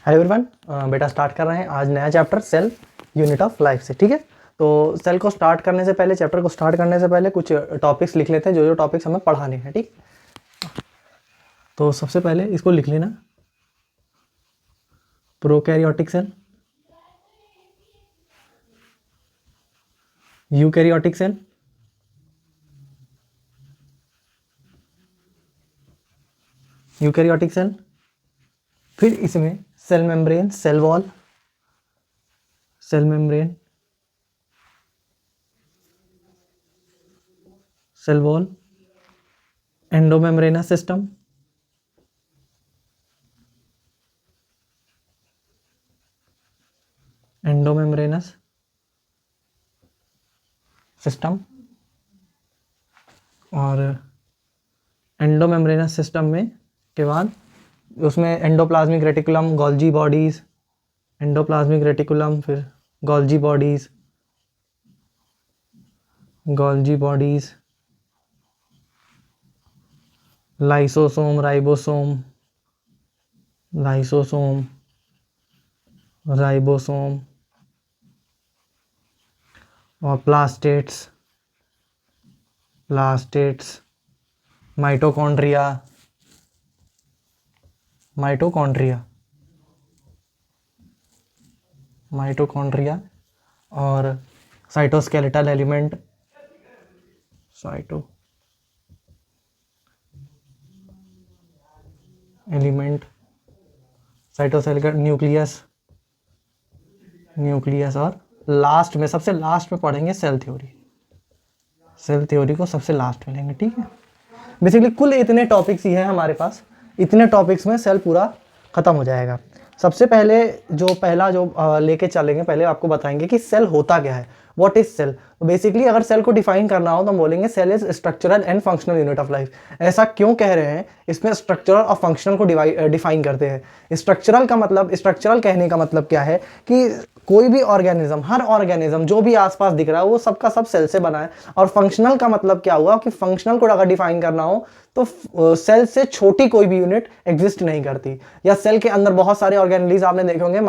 Hello everyone, बेटा start कर रहे हैं आज नया chapter cell unit of life से। ठीक है, तो सेल को स्टार्ट करने से पहले, चैप्टर को स्टार्ट करने से पहले कुछ टॉपिक्स लिख लेते हैं, जो जो टॉपिक्स हमें पढ़ाने हैं। ठीक, तो सबसे पहले इसको लिख लेना, prokaryotic cell, eukaryotic cell, eukaryotic cell, फिर इसमें cell membrane, cell wall, cell membrane, cell wall, endomembranous system, endomembranous system, और एंडोमेम्ब्रेनस सिस्टम में के बाद उसमें endoplasmic reticulum, Golgi bodies, endoplasmic reticulum, फिर Golgi bodies, Golgi bodies, lysosome, ribosome, lysosome, ribosome, और plastids, plastids, mitochondria, mitochondria, mitochondria, और cytoskeletal element, cyto element, cytoskeletal nucleus, nucleus, और last में, सबसे लास्ट में पढ़ेंगे सेल थ्योरी। सेल थ्योरी को सबसे लास्ट में लेंगे। ठीक है, बेसिकली कुल इतने टॉपिक्स ही हैं हमारे पास, इतने टॉपिक्स में सेल पूरा खत्म हो जाएगा। सबसे पहले जो पहला जो लेके चलेंगे, पहले आपको बताएंगे कि सेल होता क्या है, व्हाट इज सेल। तो बेसिकली अगर सेल को डिफाइन करना हो तो हम बोलेंगे cell is structural and functional unit of life. ऐसा क्यों कह रहे हैं, इसमें स्ट्रक्चरल और फंक्शनल को डिफाइन करते हैं। स्ट्रक्चरल का मतलब, स्ट्रक्चरल कहने का मतलब क्या है कि कोई भी ऑर्गेनिज्म, हर ऑर्गेनिज्म जो भी आसपास दिख रहा है वो सबका सब सेल से बना है। और फंक्शनल का मतलब क्या हुआ कि फंक्शनल को अगर डिफाइन करना हो तो सेल से छोटी कोई भी यूनिट एग्जिस्ट नहीं करती। या सेल के अंदर बहुत सारे ऑर्गेनेलिज आपने देखे होंगे,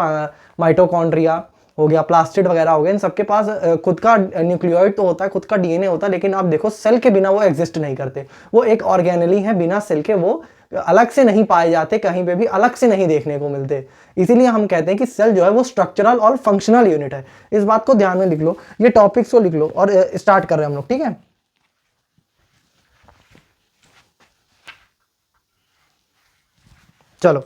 माइटोकॉन्ड्रिया हो गया, प्लास्टिड वगैरह हो गए, इन सबके पास खुद का न्यूक्लियोइड तो होता है, खुद का डीएनए होता है, लेकिन आप देखो सेल के बिना वो एग्जिस्ट नहीं करते। वो एक ऑर्गेनेली है, बिना सेल के वो अलग से नहीं पाए जाते, कहीं पे भी अलग से नहीं देखने को मिलते। इसीलिए हम कहते हैं कि सेल जो है वो स्ट्रक्चरल और फंक्शनल यूनिट है। इस बात को ध्यान में लिख लो, ये टॉपिक्स को लिख लो, और स्टार्ट कर रहे हैं हम लोग। ठीक है, चलो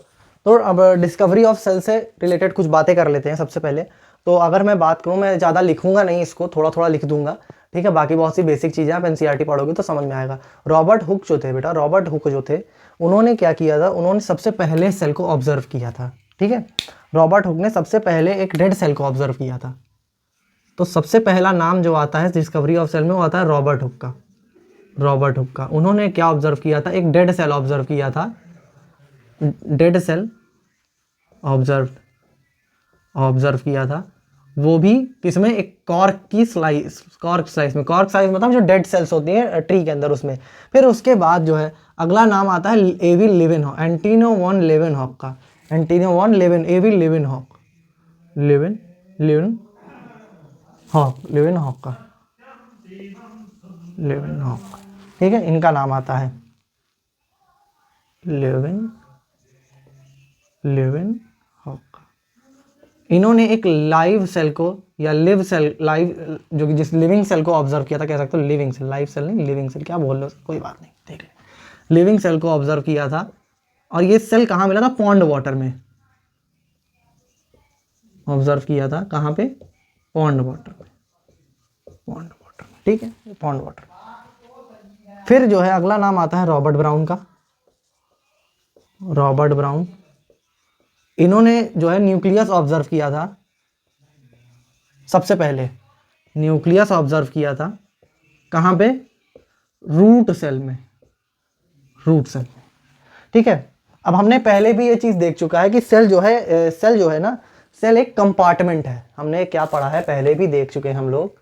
तो अब डिस्कवरी ऑफ सेल से रिलेटेड कुछ बातें कर लेते हैं। सबसे पहले तो अगर मैं बात करूं, मैं ज़्यादा लिखूंगा नहीं, इसको थोड़ा थोड़ा लिख दूंगा। ठीक है, बाकी बहुत सी बेसिक चीज़ें आप एनसीईआरटी पढ़ोगे तो समझ में आएगा। रॉबर्ट हुक जो थे बेटा, रॉबर्ट हुक जो थे, उन्होंने क्या किया था, उन्होंने सबसे पहले सेल को ऑब्जर्व किया था। ठीक है, रॉबर्ट हुक ने सबसे पहले एक डेड सेल को ऑब्जर्व किया था। तो सबसे पहला नाम जो आता है डिस्कवरी ऑफ सेल में, वो आता है रॉबर्ट हुक का। रॉबर्ट हुक का, उन्होंने क्या ऑब्जर्व किया था, एक डेड सेल ऑब्जर्व किया था। डेड सेल ऑब्जर्व किया था, वो भी किसमें, एक कॉर्क की स्लाइस, कॉर्क स्लाइस में। कॉर्क स्लाइस मतलब जो डेड सेल्स होती हैं ट्री के अंदर, उसमें। फिर उसके बाद जो है अगला नाम आता है एवी लिवेनहॉक, एंटिनो वॉन लेवेनहॉक का। एंटिनो वॉन एवी लिवेनहॉक, लेवेनहॉक का, लेवेनहॉक। ठीक है, इनका नाम आता है लेवेनहॉक। इन्होंने एक लाइव सेल को, या लिव सेल, लाइव जो कि जिस लिविंग सेल को ऑब्जर्व किया था, कह सकते हो लिविंग सेल, लाइव सेल नहीं, लिविंग सेल, क्या बोल रहे हो, कोई बात नहीं, देख ले। लिविंग सेल को ऑब्जर्व किया था, और ये सेल कहाँ मिला था, पॉन्ड वाटर में ऑब्जर्व किया था। कहाँ पे, पॉन्ड वाटर में, पॉन्ड वाटर में। ठीक है, पॉन्ड वाटर। फिर जो है अगला नाम आता है रॉबर्ट ब्राउन का। रॉबर्ट ब्राउन, इन्होंने जो है न्यूक्लियस ऑब्जर्व किया था। सबसे पहले न्यूक्लियस ऑब्जर्व किया था, कहाँ पे, रूट सेल में, रूट सेल में। ठीक है, अब हमने पहले भी ये चीज देख चुका है कि सेल जो है ना, सेल एक कंपार्टमेंट है। हमने क्या पढ़ा है, पहले भी देख चुके हैं हम लोग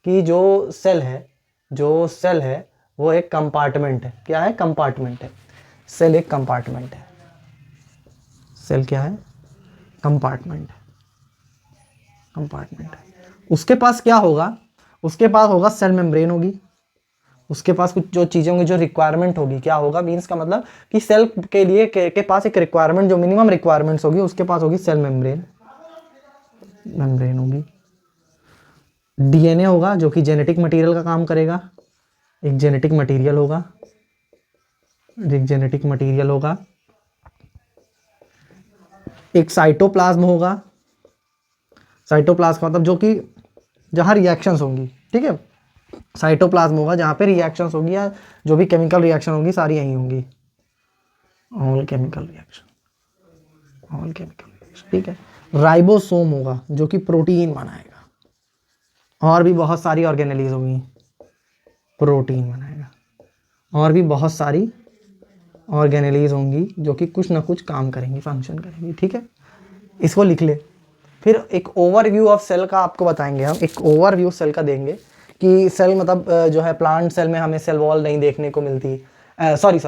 कि जो सेल है वो एक कंपार्टमेंट है। क्या है, कंपार्टमेंट है। सेल एक कंपार्टमेंट है। सेल क्या है, कंपार्टमेंट, कंपार्टमेंट। उसके पास क्या होगा, उसके पास होगा सेल मेम्ब्रेन होगी, उसके पास कुछ जो चीज़ें होंगी, जो रिक्वायरमेंट होगी, क्या होगा मीन्स का मतलब कि सेल के लिए के पास एक रिक्वायरमेंट, जो मिनिमम रिक्वायरमेंट्स होगी, उसके पास होगी सेल मेम्ब्रेन, मेम्ब्रेन होगी। डीएनए होगा जो कि जेनेटिक मटेरियल का काम करेगा, एक जेनेटिक मटेरियल होगा, एक जेनेटिक मटेरियल होगा। एक साइटोप्लाज्म होगा, साइटोप्लाज्म मतलब जो कि जहाँ रिएक्शंस होंगी, ठीक है, साइटोप्लाज्म होगा जहाँ पे रिएक्शंस होगी या जो भी केमिकल रिएक्शन होगी सारी यहीं होंगी, all chemical reaction, all chemical reaction, ठीक है। राइबोसोम होगा जो कि प्रोटीन बनाएगा, और भी बहुत सारी ऑर्गेनेलीज होंगी, प्रोटीन बनाएगा, और भी बहुत सारी ऑर्गेनेलीज होंगी जो कि कुछ ना कुछ काम करेंगी, फंक्शन करेंगी, ठीक है। इसको लिख ले। फिर एक ओवरव्यू ऑफ सेल का आपको बताएंगे हम, एक ओवरव्यू सेल का देंगे कि सेल मतलब जो है प्लांट सेल में हमें सेल वॉल नहीं देखने को मिलती, सॉरी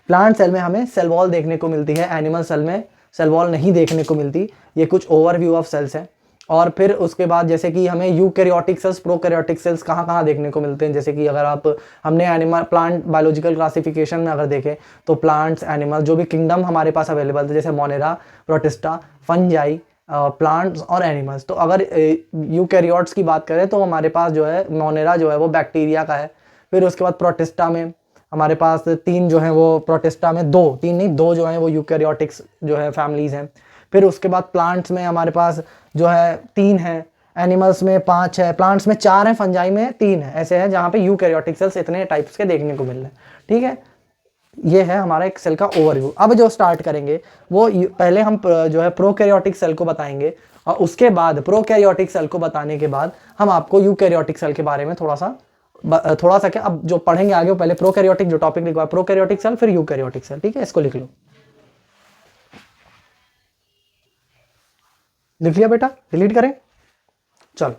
प्लांट सेल में हमें सेल वॉल देखने को मिलती है, एनिमल सेल में सेल वॉल नहीं देखने को मिलती। ये कुछ ओवरव्यू ऑफ सेल्स है। और फिर उसके बाद जैसे कि हमें यूकैरियोटिक सेल्स, प्रोकैरियोटिक सेल्स कहाँ कहाँ देखने को मिलते हैं, जैसे कि अगर आप हमने एनिमल प्लांट बायोलॉजिकल क्लासिफिकेशन में अगर देखें तो प्लांट्स, एनिमल जो भी किंगडम हमारे पास अवेलेबल थे, जैसे मोनेरा, प्रोटिस्टा, फंजाई, प्लांट्स और एनिमल्स। तो अगर यूकैरियोट्स की बात करें तो हमारे पास जो है मोनेरा जो है वो बैक्टीरिया का है। फिर उसके बाद प्रोटिस्टा में हमारे पास तीन जो है वो, प्रोटिस्टा में दो, तीन नहीं दो जो है वो यूकैरियोटिक्स जो है फैमिलीज हैं। फिर उसके बाद प्लांट्स में हमारे पास जो है तीन है, एनिमल्स में पांच है, प्लांट्स में चार है, फंजाई में तीन है। ऐसे है जहाँ पे यूकैरियोटिक सेल्स इतने टाइप्स के देखने को मिल रहे हैं, ठीक है। ये है हमारा एक सेल का ओवरव्यू। अब जो स्टार्ट करेंगे वो पहले हम जो है प्रोकैरियोटिक सेल को बताएंगे, और उसके बाद प्रोकैरियोटिक सेल को बताने के बाद हम आपको यूकैरियोटिक सेल के बारे में थोड़ा सा क्या, अब जो पढ़ेंगे आगे वो पहले प्रोकैरियोटिक जो टॉपिक लिखवा, प्रोकैरियोटिक सेल फिर यूकैरियोटिक सेल, ठीक है। इसको लिख लो, लिख लिया बेटा, डिलीट करें, चलो।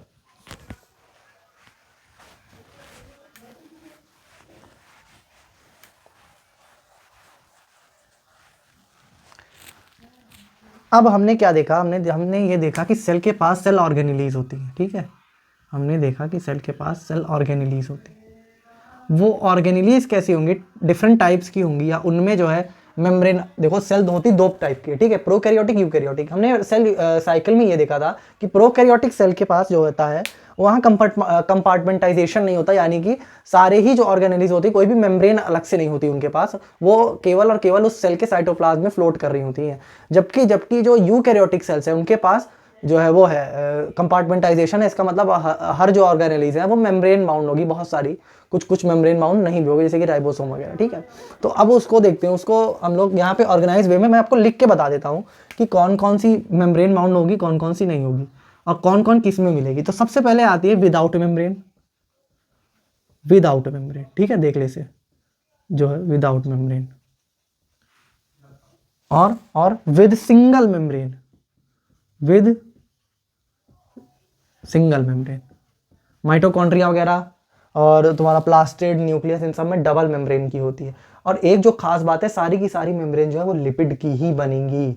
अब हमने क्या देखा, हमने ये देखा कि सेल के पास सेल ऑर्गेनेलीज होती है, ठीक है। हमने देखा कि सेल के पास सेल ऑर्गेनेलीज होती है। वो ऑर्गेनेलीज कैसी होंगी, डिफरेंट टाइप्स की होंगी, या उनमें जो है मेम्ब्रेन, देखो सेल होती दो टाइप की, ठीक है, प्रोकैरियोटिक यूकैरियोटिक। हमने सेल साइकिल में ये देखा था कि प्रोकैरियोटिक सेल के पास जो होता है वहाँ कंपार्टमेंटाइजेशन नहीं होता, यानी कि सारे ही जो ऑर्गेनेलीज होती है कोई भी मेम्ब्रेन अलग से नहीं होती उनके पास, वो केवल और केवल उस सेल के साइटोप्लाज्म में फ्लोट कर रही होती हैं। जबकि जो यूकैरियोटिक सेल्स है उनके पास जो है वो है कंपार्टमेंटाइजेशन है। इसका मतलब हर जो ऑर्गेनेलीज है वो मेम्ब्रेन बाउंड होगी, बहुत सारी, कुछ कुछ मेम्ब्रेन बाउंड नहीं भी होगी, जैसे कि राइबोसोम वगैरह, ठीक है। तो अब उसको देखते हैं, उसको हम लोग यहाँ पे ऑर्गेनाइज वे में मैं आपको लिख के बता देता हूँ कि कौन कौन सी मेम्ब्रेन बाउंड होगी, कौन कौन सी नहीं होगी, और कौन कौन किस में मिलेगी। तो सबसे पहले आती है विदाउट मेम्ब्रेन, विदाउट मेम्ब्रेन, ठीक है, देख ले से जो है विदाउट मेम्ब्रेन, और with single membrane, with single membrane. Mitochondria वगैरह और तुम्हारा प्लास्टिड, न्यूक्लियस, इन सब में डबल मेम्ब्रेन की होती है। और एक जो खास बात है, सारी की सारी मेम्ब्रेन जो है वो लिपिड की ही बनेंगी,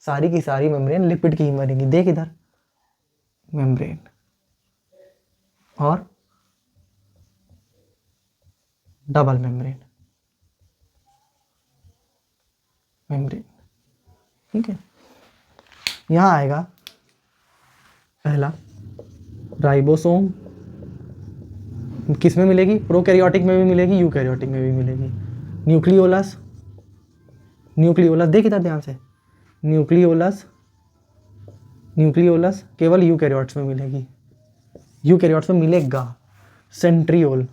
सारी की सारी मेम्ब्रेन लिपिड की ही बनेगी। देख इधर मेम्ब्रेन और डबल मेम्ब्रेन, मेम्ब्रेन, ठीक है। यहां आएगा पहला राइबोसोम, किस में मिलेगी, प्रोकैरियोटिक में भी मिलेगी, यूकैरियोटिक में भी मिलेगी। न्यूक्लियोलस, न्यूक्लियोलस देख इधर ध्यान से, न्यूक्लियोलस, न्यूक्लियोलस केवल यूकैरियोट्स में मिलेगी, यूकैरियोट्स में मिलेगा। सेंट्रियोल,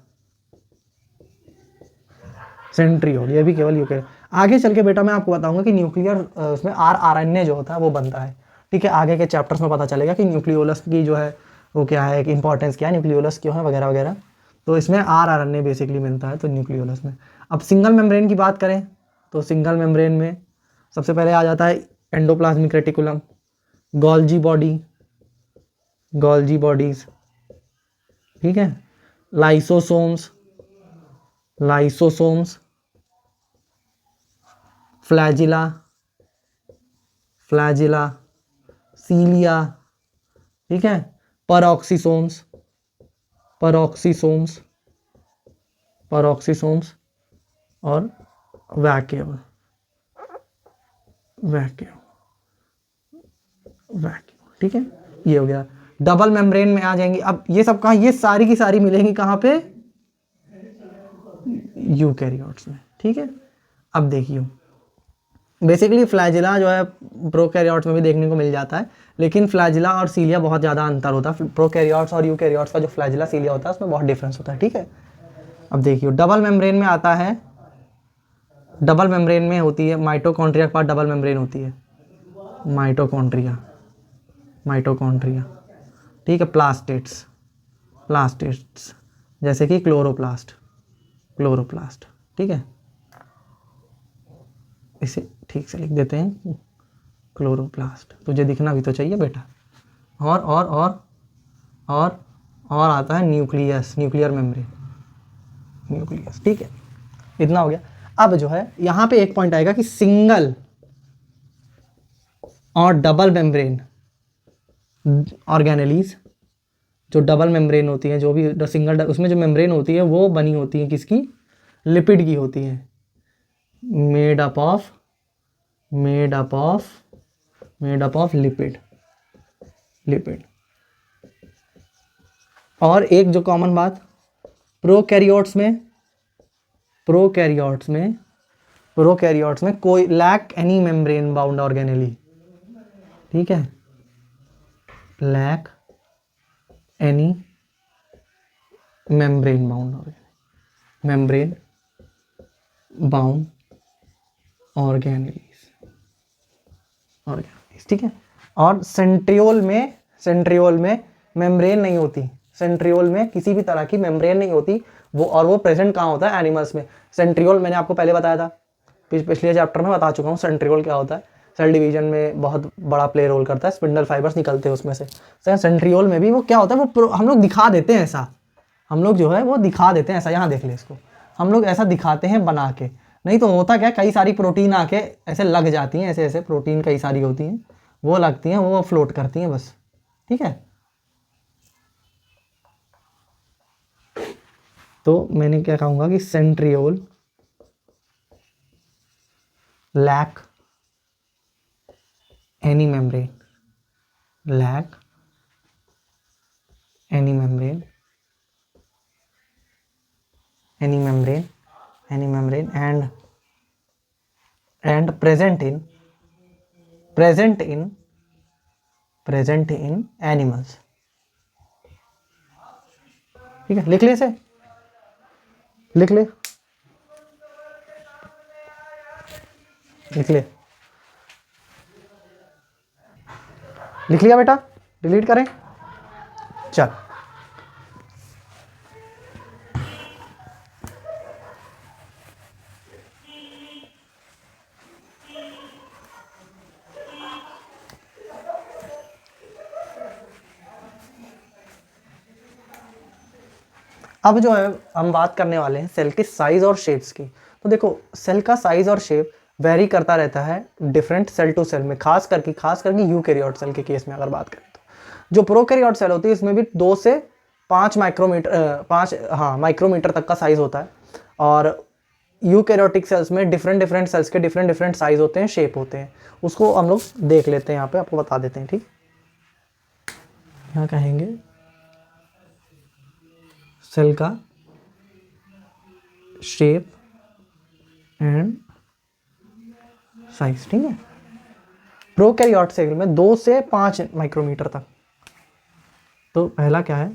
सेंट्रियोल ये भी केवल यूकैरियोट। आगे चल के बेटा मैं आपको बताऊंगा कि न्यूक्लियर उसमें आरएनए जो होता है वो बनता है, ठीक है। आगे के चैप्टर्स में पता चलेगा कि न्यूक्लियोलस की जो है वो क्या है, इंपॉर्टेंस क्या है, न्यूक्लियोलस क्यों है वगैरह वगैरह। तो इसमें आरएनए बेसिकली मिलता है तो न्यूक्लियोलस में। अब सिंगल मेम्ब्रेन की बात करें तो सिंगल मेम्ब्रेन में सबसे पहले आ जाता है endoplasmic reticulum, Golgi body, Golgi bodies, ठीक है, लाइसोसोम्स, लाइसोसोम्स, फ्लैजिला, फ्लैजिला, सीलिया, ठीक है, परऑक्सीसोम्स, परऑक्सीसोम्स, परऑक्सीसोम्स और वैक्यूल, वैक्यूल, वैक्यूल, ठीक है, ये हो गया। डबल मेम्ब्रेन में आ जाएंगी। अब ये सब कहाँ, ये सारी की सारी मिलेंगी कहाँ पे, यूकैरियोट्स में, ठीक है। अब देखिए बेसिकली फ्लैजिला जो है प्रोकैरियोट्स में भी देखने को मिल जाता है, लेकिन फ्लैजिला और सीलिया बहुत ज़्यादा अंतर होता है। प्रोकैरियोट्स और यूकैरियोट्स का जो फ्लैजिला सीलिया होता है उसमें बहुत डिफरेंस होता है, ठीक है। अब देखिए डबल मेम्ब्रेन में आता है, डबल मेम्ब्रेन में होती है माइटोकॉन्ड्रिया के पास डबल मेम्ब्रेन होती है, माइटोकॉन्ड्रिया, माइटोकॉन्ड्रिया, ठीक है। प्लास्टेट्स, प्लास्टेट्स जैसे कि क्लोरोप्लास्ट, क्लोरोप्लास्ट, ठीक है, इसे ठीक से लिख देते हैं क्लोरोप्लास्ट, तुझे दिखना भी तो चाहिए बेटा। और आता है न्यूक्लियस, न्यूक्लियर मेम्ब्रेन, न्यूक्लियस, ठीक है। इतना हो गया। अब जो है यहाँ पे एक पॉइंट आएगा कि सिंगल और डबल मेम्ब्रेन ऑर्गेनेलीज, जो डबल मेम्ब्रेन होती हैं, जो भी सिंगल उसमें जो मेम्ब्रेन होती है वो बनी होती है किसकी, लिपिड की होती है, made up of lipid, lipid. और एक जो कॉमन बात, प्रोकैरियोट्स में कोई lack any membrane bound organelle, ठीक है, lack any membrane bound, membrane bound organelles, ठीक है। और सेंट्रियोल में मेम्ब्रेन नहीं होती, सेंट्रियोल में किसी भी तरह की मेम्ब्रेन नहीं होती वो, और वो प्रेजेंट कहाँ होता है, एनिमल्स में। सेंट्रियोल मैंने आपको पहले बताया था, पिछले चैप्टर में बता चुका हूँ सेंट्रियोल क्या होता है। सेल डिवीजन में बहुत बड़ा प्ले रोल करता है, स्पिंडल फाइबर्स निकलते हैं उसमें से। सेंट्रियोल में भी वो क्या होता है, वो हम लोग दिखा देते हैं ऐसा, हम लोग जो है वो दिखा देते हैं ऐसा, यहाँ देख ले इसको, हम लोग ऐसा दिखाते हैं बना के, नहीं तो होता क्या, कई सारी प्रोटीन आके ऐसे लग जाती हैं, ऐसे ऐसे प्रोटीन कई सारी होती हैं, वो लगती हैं, वो फ्लोट करती हैं बस, ठीक है। तो मैंने क्या कहूँगा कि centriole lack any membrane, lack any membrane, any membrane and present in animals, ठीक है। लिख ले इसे, लिख ले, लिख ले, लिख लिया बेटा, डिलीट करें, चल। अब जो है हम बात करने वाले हैं सेल की साइज और शेप्स की। तो देखो सेल का साइज और शेप वेरी करता रहता है डिफरेंट सेल टू सेल में, खास करके यूकैरियोट सेल के केस में अगर बात करें तो। जो प्रोकैरियोट सेल होती है इसमें भी 2 से 5 माइक्रोमीटर तक का साइज होता है, और यूकैरियोटिक सेल्स में डिफरेंट सेल्स के डिफरेंट साइज होते हैं, शेप होते हैं। उसको हम लोग देख लेते हैं, यहाँ पे आपको बता देते हैं, ठीक। यहाँ कहेंगे सेल का शेप एंड साइज, ठीक है। प्रोकैरियोट सेल में 2 से 5 माइक्रोमीटर तक। तो पहला क्या है,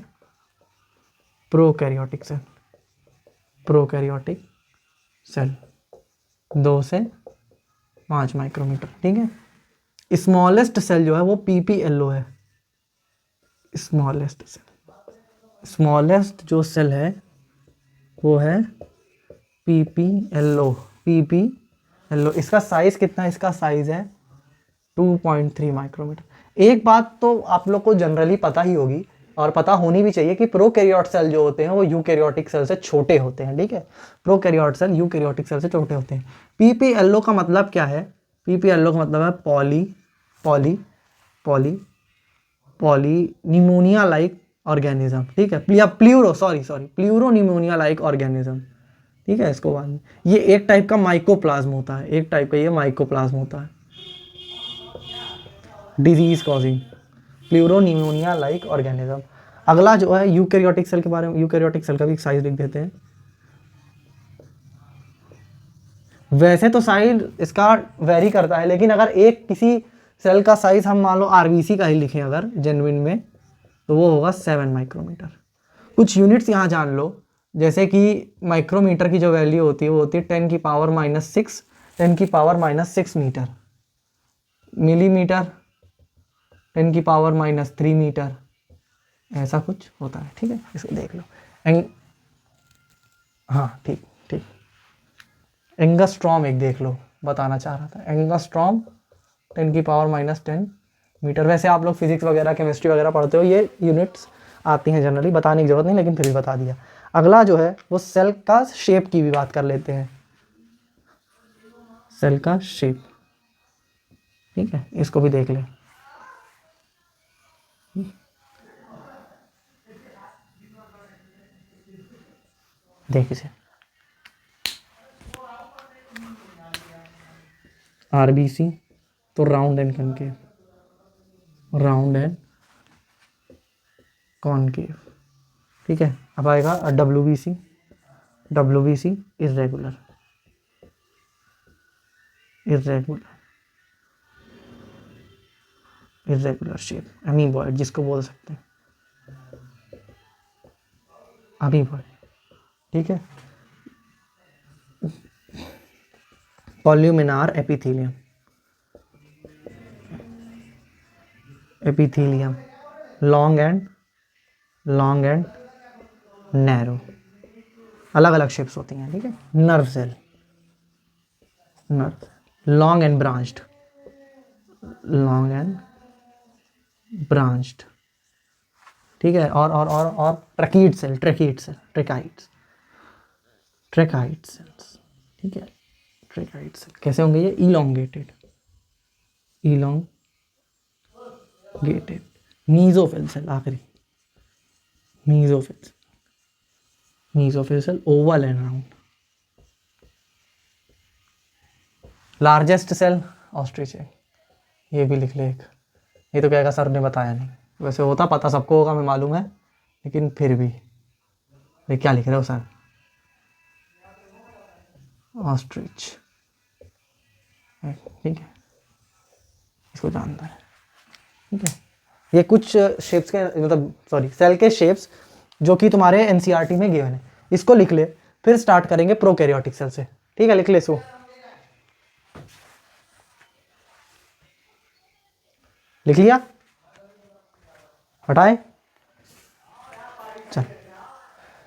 प्रोकैरियोटिक सेल, प्रोकैरियोटिक सेल 2 से 5 माइक्रोमीटर, ठीक है। स्मॉलेस्ट सेल जो है वो PPLO है, स्मॉलेस्ट सेल, स्मॉलेस्ट जो सेल है वो है PPLO, PPLO। इसका साइज कितना है, इसका साइज है 2.3 माइक्रोमीटर। एक बात तो आप लोग को जनरली पता ही होगी और पता होनी भी चाहिए कि प्रोकैरियोट सेल जो होते हैं वो यूकैरियोटिक सेल से छोटे होते हैं, ठीक है। प्रोकैरियोट सेल यूकैरियोटिक सेल से छोटे होते हैं। PPLO का मतलब क्या है, PPLO का मतलब है पॉली पॉली पॉलीनिमोनिया लाइक ऑर्गेनिज्म, ठीक है, या प्लूरो निमोनिया लाइक ऑर्गेनिज्म, ठीक है। इसको बाद में ये एक टाइप का माइकोप्लाज्म होता है, एक टाइप का ये माइकोप्लाज्म होता है, disease causing pleuro pneumonia like organism. अगला जो है यूकैरियोटिक सेल के बारे में, यूकैरियोटिक सेल का भी साइज लिख देते हैं। वैसे तो साइज इसका वेरी करता है, लेकिन अगर एक किसी सेल का साइज हम मान लो आरबीसी का ही लिखें अगर जेन्युइन में, तो वो होगा 7 माइक्रोमीटर। कुछ यूनिट्स यहाँ जान लो, जैसे कि माइक्रोमीटर की जो वैल्यू होती है वो होती है 10⁻⁶, 10⁻⁶ मीटर, मिलीमीटर 10⁻³ मीटर, ऐसा कुछ होता है, ठीक है। इसको देख लो हाँ ठीक ठीक। एंगस्ट्रॉम एक देख लो, बताना चाह रहा था, एंगस्ट्रॉम 10⁻⁻10 मीटर। वैसे आप लोग फिजिक्स वगैरह केमिस्ट्री वगैरह पढ़ते हो, ये यूनिट्स आती हैं जनरली, बताने की जरूरत नहीं, लेकिन फिर भी बता दिया। अगला जो है वो सेल का शेप की भी बात कर लेते हैं, सेल का शेप, ठीक है, इसको भी देख लें। देख इसे, आरबीसी तो round and concave, round and concave, ठीक है। अब आएगा WBC, WBC irregular, irregular irregular shape, amoeboid जिसको बोल सकते हैं, अमीबॉइड, ठीक है। Columnar epithelium, epithelium long and narrow, अलग अलग शेप्स होती हैं, ठीक है। Nerve cell, nerve long and branched, long and branched, ठीक है। और tracheid cell, tracheid cell, tracheids, tracheid cells, ठीक है। ट्रैकाइड सेल कैसे होंगे ये, इलोंगेटेड, इलोंगेटेड। मीजोफिल सेल आखिरी, mesophyll, mesophyll cell oval and round. Largest cell ostrich egg, ये भी लिख ले एक, ये तो क्या सर ने बताया नहीं, वैसे होता पता सबको होगा, मैं मालूम है, लेकिन फिर भी ये क्या लिख रहे हो सर, ऑस्ट्रिच, ठीक है, इसको जानता है, ठीक है। ये कुछ शेप्स के मतलब सॉरी सेल के शेप्स जो कि तुम्हारे एनसीईआरटी में गिवन है, इसको लिख ले, फिर स्टार्ट करेंगे प्रोकैरियोटिक सेल से, ठीक है। लिख ले इसको, लिख लिया, हटाए, चल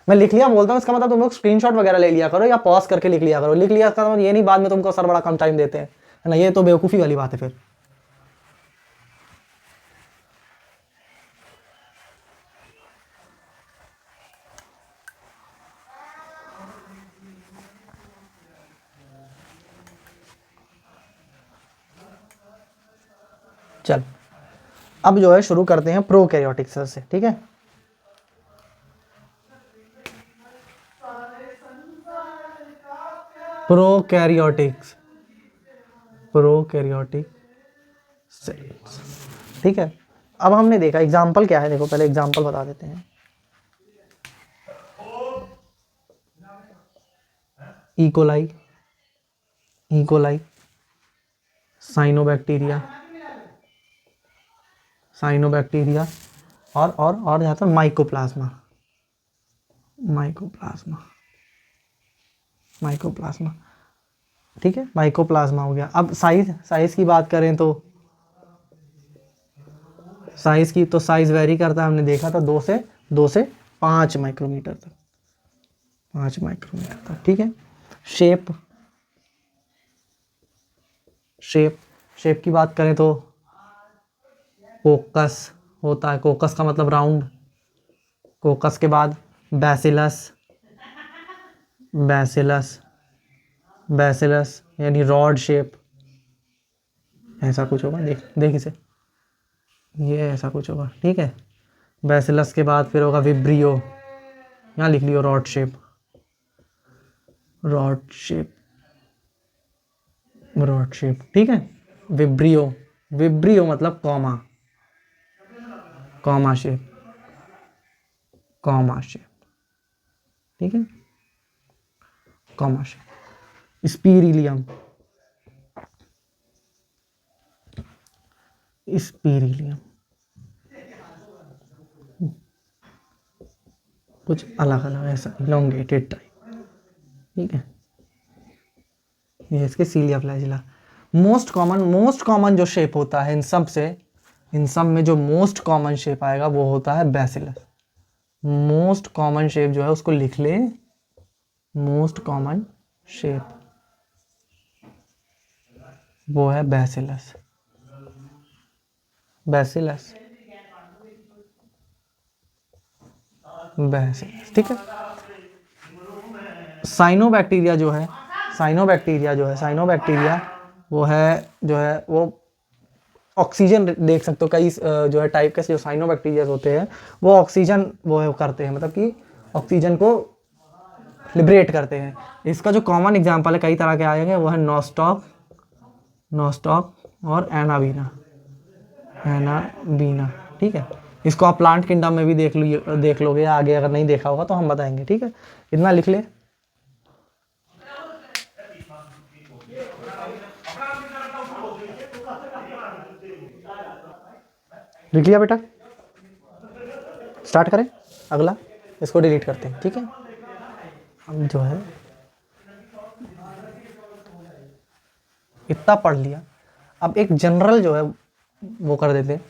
मैं लिख लिया बोलता हूँ, इसका मतलब तुम लोग स्क्रीनशॉट वगैरह ले लिया करो या पॉज करके लिख लिया करो। लिख लिया इसका मतलब ये नहीं बाद में तुमको सर बड़ा कम टाइम देते हैं, है ना, ये तो बेवकूफ़ी वाली बात है फिर। चल अब जो है शुरू करते हैं प्रोकैरियोटिक सेल से, ठीक है। प्रोकैरियोटिक्स, प्रोकैरियोटिक सेल्स, ठीक है। अब हमने देखा एग्जाम्पल क्या है, देखो पहले एग्जाम्पल बता देते हैं। इकोलाई, इकोलाई, साइनोबैक्टीरिया, साइनोबैक्टीरिया, और जाता है माइकोप्लाज्मा, माइकोप्लाज्मा, माइकोप्लाज्मा, ठीक है, माइकोप्लाज्मा हो गया। अब साइज की बात करें तो साइज वेरी करता है, हमने देखा था 2 से 5 माइक्रोमीटर तक, 5 माइक्रोमीटर तक, ठीक है। शेप की बात करें तो कोकस होता है, कोकस का मतलब राउंड, कोकस के बाद बैसिलस, बैसिलस यानी रॉड शेप, ऐसा कुछ होगा, देख देख इसे, ये ऐसा कुछ होगा, ठीक है। बैसिलस के बाद फिर होगा विब्रियो, यहाँ लिख लियो rod shape, rod shape, rod shape, ठीक है। विब्रियो, विब्रियो मतलब comma, comma shape, comma shape, ठीक है, कॉमा शेप। स्पीरिलियम, स्पीरिलियम कुछ अलग अलग ऐसा इलोंगेटेड टाइप, ठीक है। ये इसके सीलिया फ्लैजिला। मोस्ट कॉमन जो शेप होता है इन सब से, इन सब में जो मोस्ट कॉमन शेप आएगा वो होता है बैसिलस। मोस्ट कॉमन शेप जो है उसको लिख ले, मोस्ट कॉमन शेप वो है बैसिलस, बैसिलस, बैसिलस, ठीक है। साइनोबैक्टीरिया जो है, साइनोबैक्टीरिया जो है, साइनोबैक्टीरिया वो है जो है वो ऑक्सीजन, देख सकते हो कई जो है टाइप के जो साइनोबैक्टीरिया होते हैं वो ऑक्सीजन वो करते हैं, मतलब कि ऑक्सीजन को लिबरेट करते हैं। इसका जो कॉमन एग्जांपल है कई तरह के आएंगे वो है नॉस्टॉक, नॉस्टॉक और एनाबीना, एनाबीना, ठीक है। इसको आप प्लांट किंगडम में भी देख लोगे आगे, अगर नहीं देखा होगा तो हम बताएंगे, ठीक है। इतना लिख ले। लिख लिया बेटा, स्टार्ट करें अगला, इसको डिलीट करते हैं, ठीक है। हम जो है इतना पढ़ लिया, अब एक जनरल जो है वो कर देते हैं,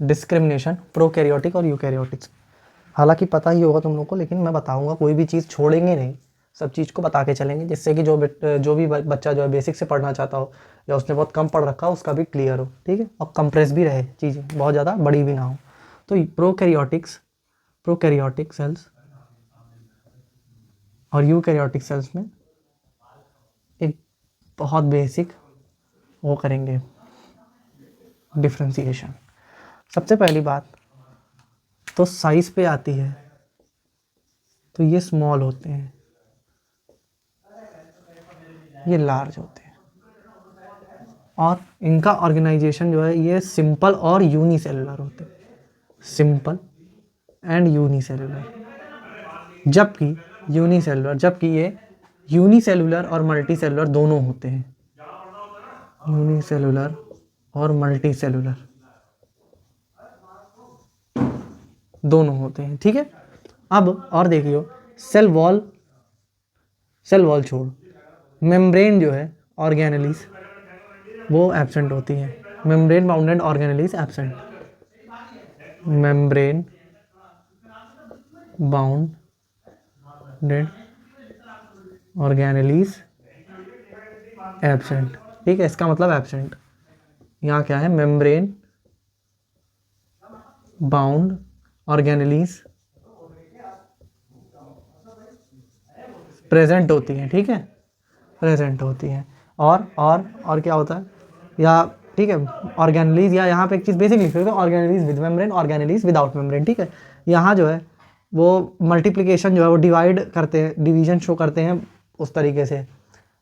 डिस्क्रिमिनेशन प्रोकैरियोटिक और यूकैरियोटिक्स। हालांकि पता ही होगा तुम लोग को, लेकिन मैं बताऊंगा, कोई भी चीज़ छोड़ेंगे नहीं, सब चीज़ को बता के चलेंगे, जिससे कि जो भी बच्चा जो है बेसिक से पढ़ना चाहता हो या उसने बहुत कम पढ़ रखा हो उसका भी क्लियर हो, ठीक है, और कंप्रेस भी रहे चीज़ें, बहुत ज़्यादा बड़ी भी ना हो। तो प्रोकैरियोटिक्स, प्रोकैरियोटिक सेल्स और यूकैरियोटिक सेल्स में एक बहुत बेसिक वो करेंगे डिफ्रेंसिएशन। सबसे पहली बात तो साइज पे आती है, तो ये स्मॉल होते हैं, ये लार्ज होते हैं, और इनका ऑर्गेनाइजेशन जो है ये सिंपल और यूनिसेलुलर होते हैं, सिंपल एंड यूनिसेलुलर। जबकि ये यूनिसेलुलर और मल्टी सेलुलर दोनों होते हैं, यूनिसेलुलर और मल्टी सेलुलर दोनों होते हैं, ठीक है। अब और देखियो, सेल वॉल, सेल वॉल छोड़, मेम्ब्रेन जो है ऑर्गेनेलिस वो एब्सेंट होती है, membrane bounded organelles absent, membrane bounded organelles absent, ठीक है। इसका मतलब एब्सेंट, यहाँ क्या है, मेम्ब्रेन बाउंड ऑर्गेनेलिस प्रेजेंट होती है, ठीक है, प्रेजेंट होती है। और क्या होता है, या ठीक है, ऑर्गेनेलिस, या यहाँ पे एक चीज़ बेसिक लिख रहे हो, organelles with membrane, organelles without membrane, ठीक है। यहाँ जो है वो मल्टीप्लिकेशन जो है वो डिवाइड करते हैं, डिवीजन शो करते हैं उस तरीके से,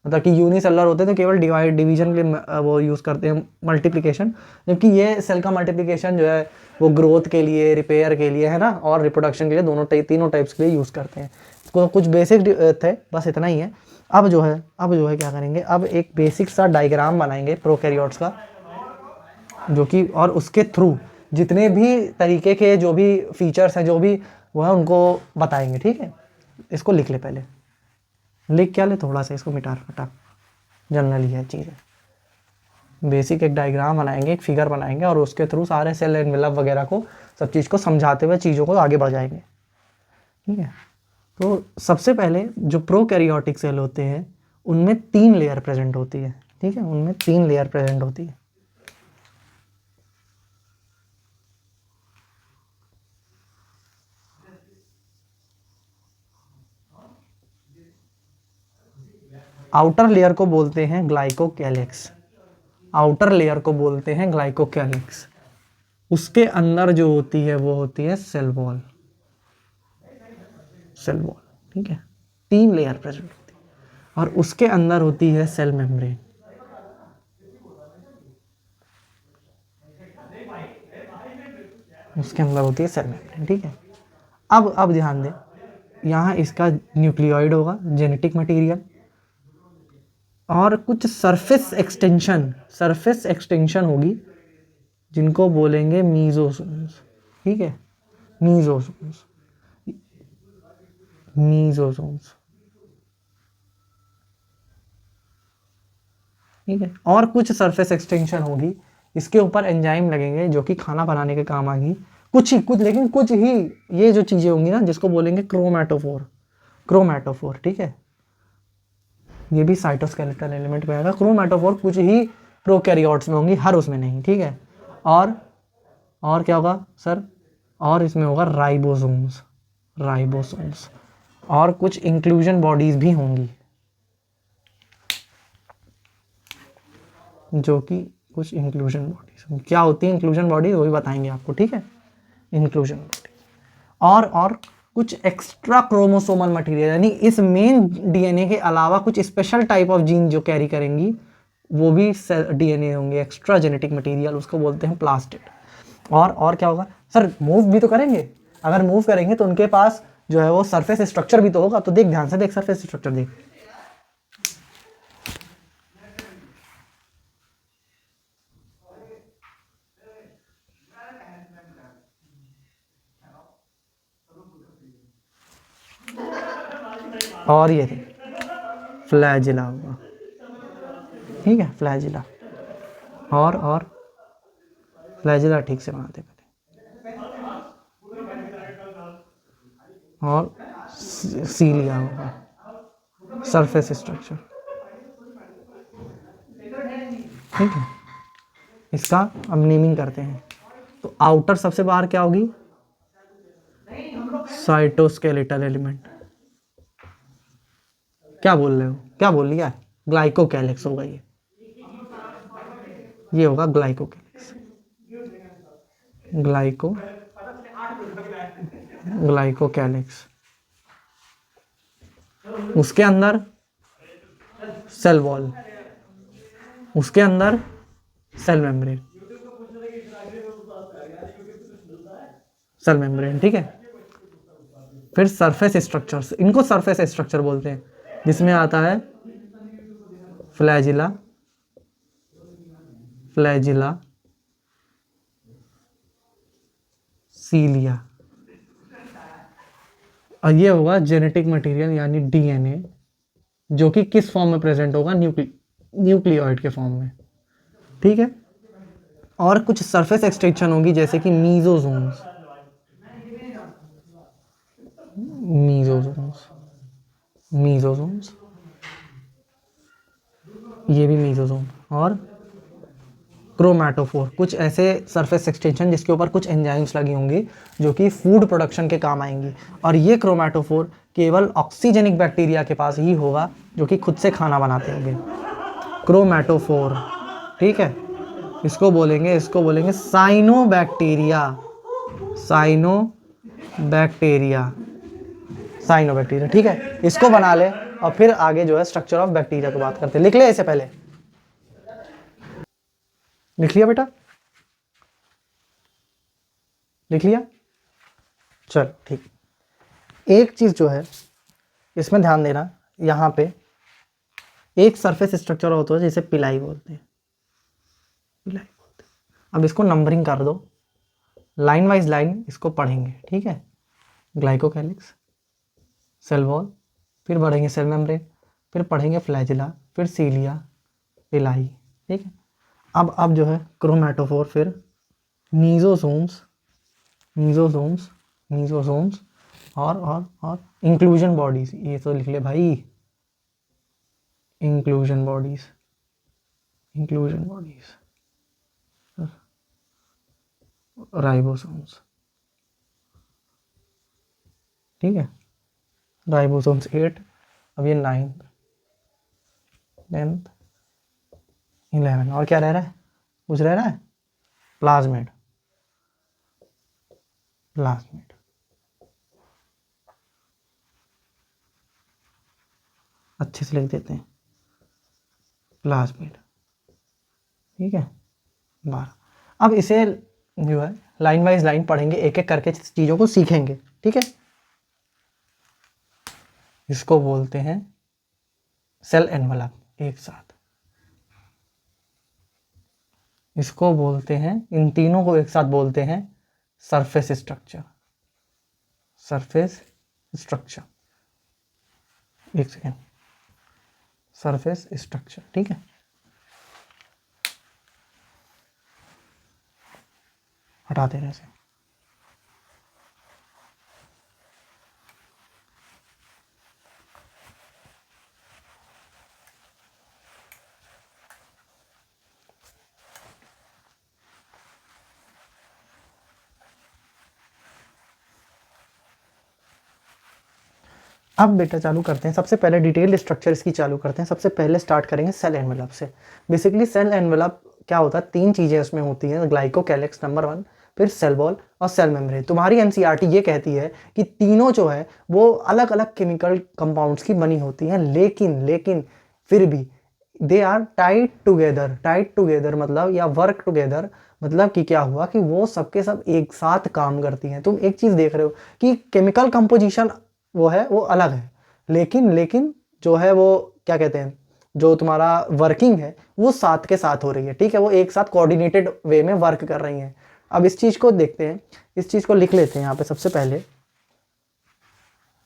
मतलब कि यूनिसेलुलर होते हैं तो केवल डिवीजन के लिए वो यूज़ करते हैं मल्टीप्लिकेशन, जबकि ये सेल का मल्टीप्लिकेशन जो है वो ग्रोथ के लिए, रिपेयर के लिए है ना, और रिप्रोडक्शन के लिए, दोनों तीनों टाइप्स के लिए यूज़ करते हैं। तो कुछ बेसिक थे, बस इतना ही है। अब जो है क्या करेंगे, अब एक बेसिक सा डायग्राम बनाएंगे प्रोकैरियोट्स का, जो कि और उसके थ्रू जितने भी तरीके के जो भी फीचर्स हैं जो भी वो है उनको बताएंगे, ठीक है। इसको लिख ले पहले, लिख क्या ले, थोड़ा सा इसको मिटा फटा, जनरली है चीज़ें। बेसिक एक डायग्राम बनाएंगे, एक फिगर बनाएंगे, और उसके थ्रू सारे सेल एनवेलप वगैरह को, सब चीज़ को समझाते हुए चीज़ों को आगे बढ़ जाएंगे, ठीक है। तो सबसे पहले जो प्रोकैरियोटिक सेल होते हैं उनमें 3 लेयर प्रेजेंट होती है, ठीक है, उनमें 3 लेयर प्रेजेंट होती है। आउटर लेयर को बोलते हैं ग्लाइकोकैलिक्स, आउटर लेयर को बोलते हैं ग्लाइकोकैलिक्स। उसके अंदर जो होती है वो होती है सेल वॉल। सेल वॉल, ठीक है, 3 लेयर प्रेजेंट होती है। और उसके अंदर होती है सेल मेम्ब्रेन। उसके अंदर होती है सेल मेम्ब्रेन, ठीक है। अब ध्यान दें, यहाँ इसका न्यूक्लियोइड होगा, जेनेटिक मटेरियल, और कुछ सरफेस एक्सटेंशन होगी जिनको बोलेंगे मीजोसोम्स, ठीक है, मीजोसोम्स, मीजोसोम्स, ठीक है। और कुछ सरफेस एक्सटेंशन होगी, इसके ऊपर एंजाइम लगेंगे जो कि खाना बनाने के काम आएगी। लेकिन कुछ ही ये जो चीजें होंगी ना, जिसको बोलेंगे क्रोमैटोफोर, ठीक है। ये भी साइटोस्केलेटल एलिमेंट में आएगा। क्रोमैटोफोर कुछ ही प्रोकैरियोट्स में होंगी, हर उसमें नहीं, ठीक है। और क्या होगा सर? और इसमें होगा राइबोसोम्स, और कुछ इंक्लूजन बॉडीज भी होंगी, जो कि कुछ इंक्लूजन बॉडीज क्या होती है। इंक्लूजन बॉडी वो भी बताएंगे आपको, ठीक है, इंक्लूजन बॉडी। और कुछ एक्स्ट्रा क्रोमोसोमल मटेरियल, यानी इस मेन डीएनए के अलावा कुछ स्पेशल टाइप ऑफ जीन जो कैरी करेंगी, वो भी डीएनए होंगे, एक्स्ट्रा जेनेटिक मटेरियल, उसको बोलते हैं प्लास्टिड। और क्या होगा सर? मूव भी तो करेंगे। अगर मूव करेंगे तो उनके पास जो है वो सरफेस स्ट्रक्चर भी तो होगा। तो देख, ध्यान से देख, सरफेस स्ट्रक्चर देख। और ये थे फ्लैजिला होगा, ठीक है, फ्लैजिला। और फ्लैजिला ठीक से बनाते पहले। और सीलिया होगा, सरफेस स्ट्रक्चर, ठीक है। इसका अब नेमिंग करते हैं। तो आउटर सबसे बाहर क्या होगी? Cytoskeletal element. क्या बोल रहे हो? क्या बोल लिया? ग्लाइकोकैलिक्स होगा ये होगा ग्लाइकोकैलिक्स। ग्लाइकोकैलिक्स। उसके अंदर सेल वॉल, उसके अंदर सेल मेम्ब्रेन, ठीक है। फिर सरफेस स्ट्रक्चर्स, इनको सरफेस स्ट्रक्चर बोलते हैं, जिसमें आता है फ्लैजिला, सीलिया। और ये होगा जेनेटिक मटेरियल यानी डीएनए, जो कि किस फॉर्म में प्रेजेंट होगा? न्यूक्लियोइड के फॉर्म में, ठीक है। और कुछ सरफेस एक्सटेंशन होगी, जैसे कि मीजोसोम्स, ये भी मीजोसोम। और क्रोमैटोफोर, कुछ ऐसे सरफेस एक्सटेंशन जिसके ऊपर कुछ एंजाइम्स लगी होंगी जो कि फूड प्रोडक्शन के काम आएंगी। और ये क्रोमैटोफोर केवल ऑक्सीजेनिक बैक्टीरिया के पास ही होगा, जो कि खुद से खाना बनाते होंगे। क्रोमैटोफोर, ठीक है। इसको बोलेंगे साइनोबैक्टीरिया, ठीक है। इसको बना ले और फिर आगे जो है स्ट्रक्चर ऑफ बैक्टीरिया की बात करते हैं। लिख ले इसे पहले, लिख लिया बेटा? लिख लिया? चल ठीक। एक चीज जो है इसमें ध्यान देना, यहाँ पे एक सरफेस स्ट्रक्चर होता है जिसे पिलाई बोलते हैं, अब इसको नंबरिंग कर दो, लाइन वाइज लाइन इसको पढ़ेंगे, ठीक है। ग्लाइकोकैलिक्स, सेल वॉल, फिर बढ़ेंगे सेल मेम्ब्रेन, फिर पढ़ेंगे फ्लैजिला, फिर सीलिया, पिलाई, ठीक है। अब जो है क्रोमैटोफोर, फिर मीजोसोम्स, और इंक्लूजन बॉडीज, ये तो लिख ले भाई, इंक्लूजन बॉडीज, राइबोसोम्स, ठीक है। राइबोसोम्स 8, अब ये 9th 10th 11 और क्या रह रहा है, कुछ रह रहा है, प्लाज्मिड, प्लाज्मिड। अच्छे से लिख देते हैं, प्लाज्मिड, ठीक है 12। अब इसे जो है लाइन वाइज लाइन पढ़ेंगे, एक एक करके चीज़ों को सीखेंगे, ठीक है। इसको बोलते हैं सेल एनवलप, एक साथ। इसको बोलते हैं, इन तीनों को एक साथ बोलते हैं सरफेस स्ट्रक्चर, सरफेस स्ट्रक्चर, एक सेकेंड, सरफेस स्ट्रक्चर, ठीक है। हटा देने से अब बेटा चालू करते हैं, सबसे पहले डिटेल्ड स्ट्रक्चर इसकी चालू करते हैं। सबसे पहले स्टार्ट करेंगे सेल एनवेलप से। बेसिकली सेल एनवेलप क्या होता है, तीन चीज़ें उसमें होती हैं, ग्लाइकोकैलिक्स नंबर 1, फिर सेल वॉल और सेल मेम्ब्रेन। तुम्हारी एनसीईआरटी ये कहती है कि तीनों जो है वो अलग अलग केमिकल कंपाउंड्स की बनी होती हैं, लेकिन लेकिन फिर भी they are tight together. Tight together मतलब, या वर्क टुगेदर मतलब कि क्या हुआ कि वो सबके सब एक साथ काम करती हैं। तुम एक चीज़ देख रहे हो कि केमिकल कंपोजिशन वो है, वो अलग है, लेकिन लेकिन जो है वो क्या कहते हैं, जो तुम्हारा वर्किंग है वो साथ के साथ हो रही है, ठीक है। वो एक साथ कोऑर्डिनेटेड वे में वर्क कर रही हैं। अब इस चीज़ को देखते हैं, इस चीज़ को लिख लेते हैं यहाँ पे। सबसे पहले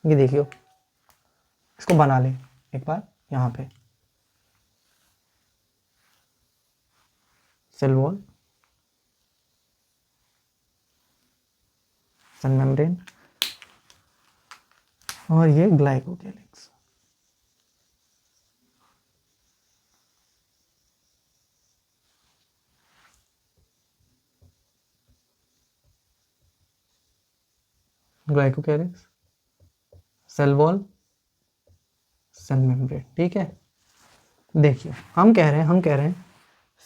ये देखियो, इसको बना लें एक बार यहाँ पे, सेल वॉल, सेल मेम्ब्रेन और ये glycocalyx. Glycocalyx, cell wall, cell membrane, ठीक है। देखिए हम कह रहे हैं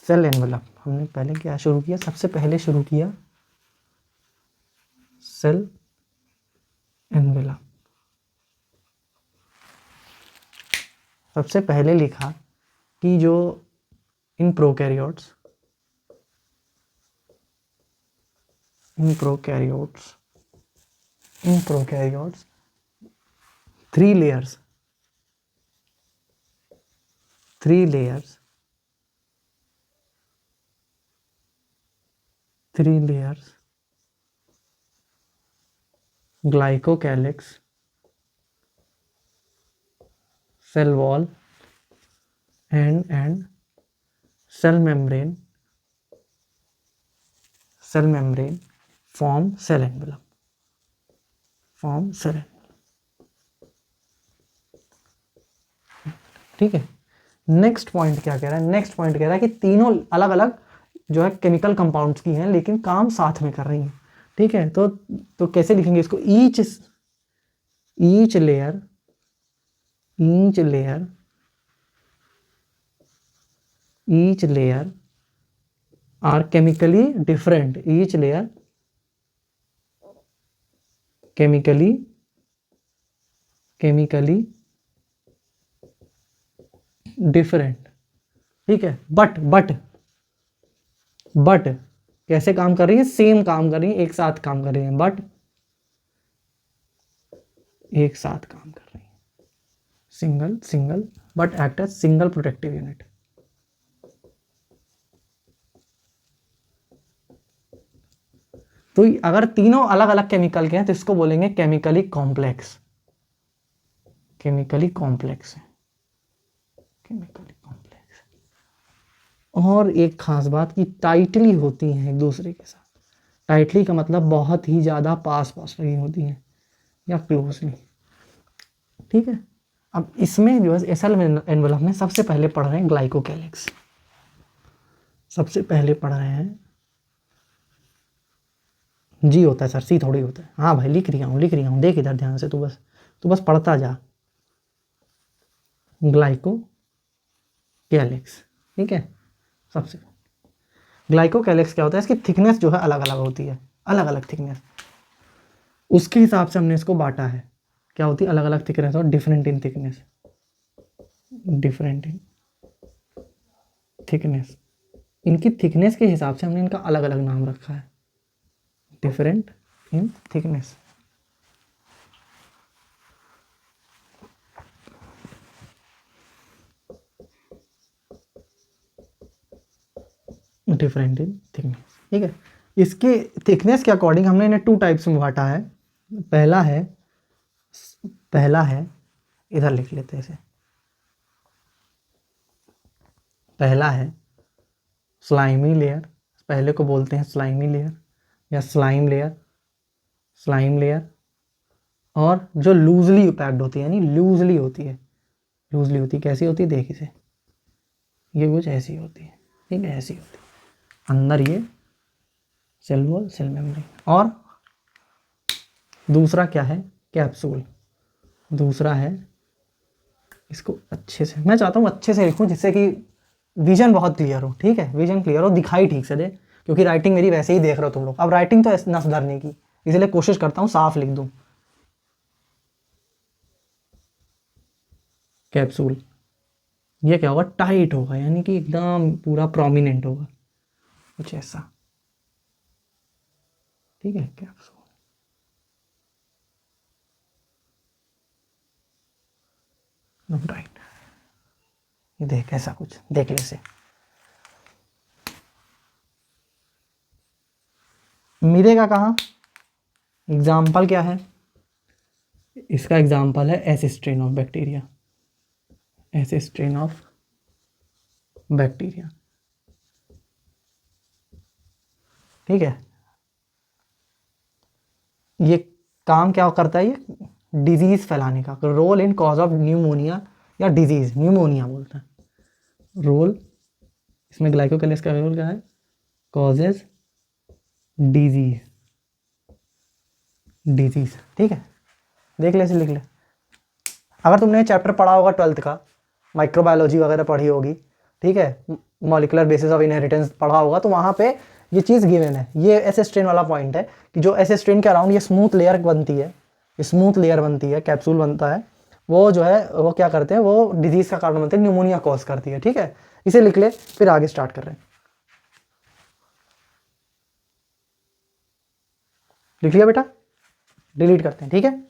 सेल एनवेलप। हमने पहले क्या शुरू किया, सबसे पहले शुरू किया सेल एनवेलप। सबसे पहले लिखा कि जो in prokaryotes, in prokaryotes three layers glycocalyx, cell wall and cell membrane form cell envelope, ठीक है। नेक्स्ट पॉइंट क्या कह रहा है, नेक्स्ट पॉइंट कह रहा है कि तीनों अलग अलग जो है केमिकल कंपाउंड्स की हैं, लेकिन काम साथ में कर रही हैं, ठीक है। तो कैसे लिखेंगे इसको, each layer are chemically different, each layer chemically different, ठीक है। बट कैसे काम कर रही है, सेम काम कर रही है, एक साथ काम कर रही है, बट एक साथ काम कर रही है, single but act as single protective unit. तो अगर तीनों अलग अलग केमिकल के हैं तो इसको बोलेंगे केमिकली कॉम्प्लेक्स है। और एक खास बात कि टाइटली होती हैं एक दूसरे के साथ। टाइटली का मतलब बहुत ही ज़्यादा पास लगी होती हैं या क्लोजली, ठीक है। अब इसमें जो है सेल एनवेलप में सबसे पहले पढ़ रहे हैं ग्लाइकोकैलिक्स, सबसे पहले पढ़ रहे हैं। जी होता है सर, सी थोड़ी होता है। हाँ भाई लिख रही हूँ, देख इधर ध्यान से, तू बस पढ़ता जा। ग्लाइकोकैलिक्स, ठीक है। सबसे। ग्लाइकोकैलिक्स क्या होता है, इसकी थिकनेस जो है अलग अलग होती है, अलग अलग थिकनेस, उसके हिसाब से हमने इसको बांटा है। क्या होती है, अलग अलग थिकनेस और different in thickness, different in thickness. इनकी थिकनेस के हिसाब से हमने इनका अलग अलग नाम रखा है, different in thickness. Different in thickness, ठीक है। इसके थिकनेस के अकॉर्डिंग हमने इन्हें 2 टाइप्स में बांटा है। पहला है इधर लिख लेते हैं इसे, पहला है स्लाइमी लेयर, पहले को बोलते हैं स्लाइमी लेयर या स्लाइम लेयर, स्लाइम लेयर। और जो लूजली पैक्ड होती है, यानी लूजली होती है, लूजली होती है, कैसी होती है, देख इसे, ये कुछ ऐसी होती है, ठीक है, ऐसी होती है। अंदर ये सेल वॉल, सेल मेम्ब्रेन। और दूसरा क्या है, कैप्सूल। दूसरा है, इसको अच्छे से मैं चाहता हूँ अच्छे से लिखूँ जिससे कि विजन बहुत क्लियर हो, ठीक है, विजन क्लियर हो, दिखाई ठीक से दे, क्योंकि राइटिंग मेरी वैसे ही देख रहे हो तुम लोग। अब राइटिंग तो न सुधरने की, इसलिए कोशिश करता हूँ साफ लिख दूँ। कैप्सूल, ये क्या होगा, टाइट होगा, यानी कि एकदम पूरा प्रोमिनेंट होगा, कुछ ऐसा, ठीक है, कैप्सूल। राइट, ये देख ऐसा कुछ, देख ले से। मिलेगा कहाँ, एग्जाम्पल क्या है, इसका एग्जाम्पल है S strain of bacteria, S strain of bacteria, ठीक है। ये काम क्या करता है, ये डिजीज फैलाने का, role in cause of pneumonia या डिजीज, न्यूमोनिया बोलते हैं रोल, इसमें ग्लाइकोकैलिक्स का रोल क्या है, कॉजेज डिजीज, डिजीज, ठीक है। देख ले, लिख ले। अगर तुमने चैप्टर पढ़ा होगा 12th का, माइक्रोबायोलॉजी वगैरह पढ़ी होगी, ठीक है, मॉलिकुलर बेसिस ऑफ इनहेरिटेंस पढ़ा होगा, तो वहाँ पे ये चीज़ गिवन है। ये एस स्ट्रेन वाला पॉइंट है कि जो एस स्ट्रेन के अराउंड ये स्मूथ लेयर बनती है, स्मूथ लेयर बनती है, कैप्सूल बनता है, वो जो है वो क्या करते हैं, वो डिजीज़ का कारण बनते हैं, न्यूमोनिया कॉज करती है, ठीक है। इसे लिख ले, फिर आगे स्टार्ट कर रहे हैं। लिख लिया बेटा, डिलीट करते हैं, ठीक है।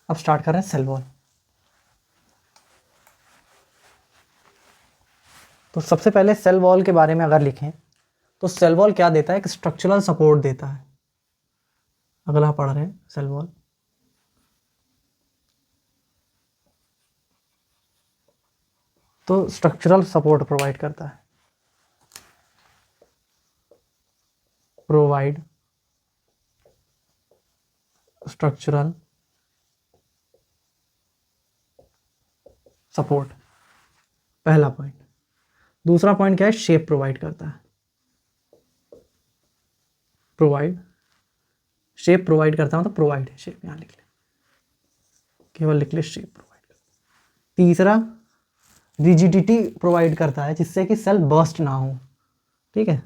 अब स्टार्ट कर रहे हैं सेल वॉल। तो सबसे पहले सेल वॉल के बारे में अगर लिखें तो सेल वॉल क्या देता है, एक स्ट्रक्चरल सपोर्ट देता है। अगला पढ़ रहे हैं सेल वॉल, तो स्ट्रक्चरल सपोर्ट प्रोवाइड करता है, प्रोवाइड स्ट्रक्चरल सपोर्ट, पहला पॉइंट। दूसरा पॉइंट क्या है, शेप प्रोवाइड करता है, प्रोवाइड, शेप प्रोवाइड करता हूं तो प्रोवाइड है, शेप यहां लिख ले, केवल लिख ले शेप प्रोवाइड। तीसरा रिजिडिटी प्रोवाइड करता है, जिससे कि सेल बर्स्ट ना हो, ठीक है।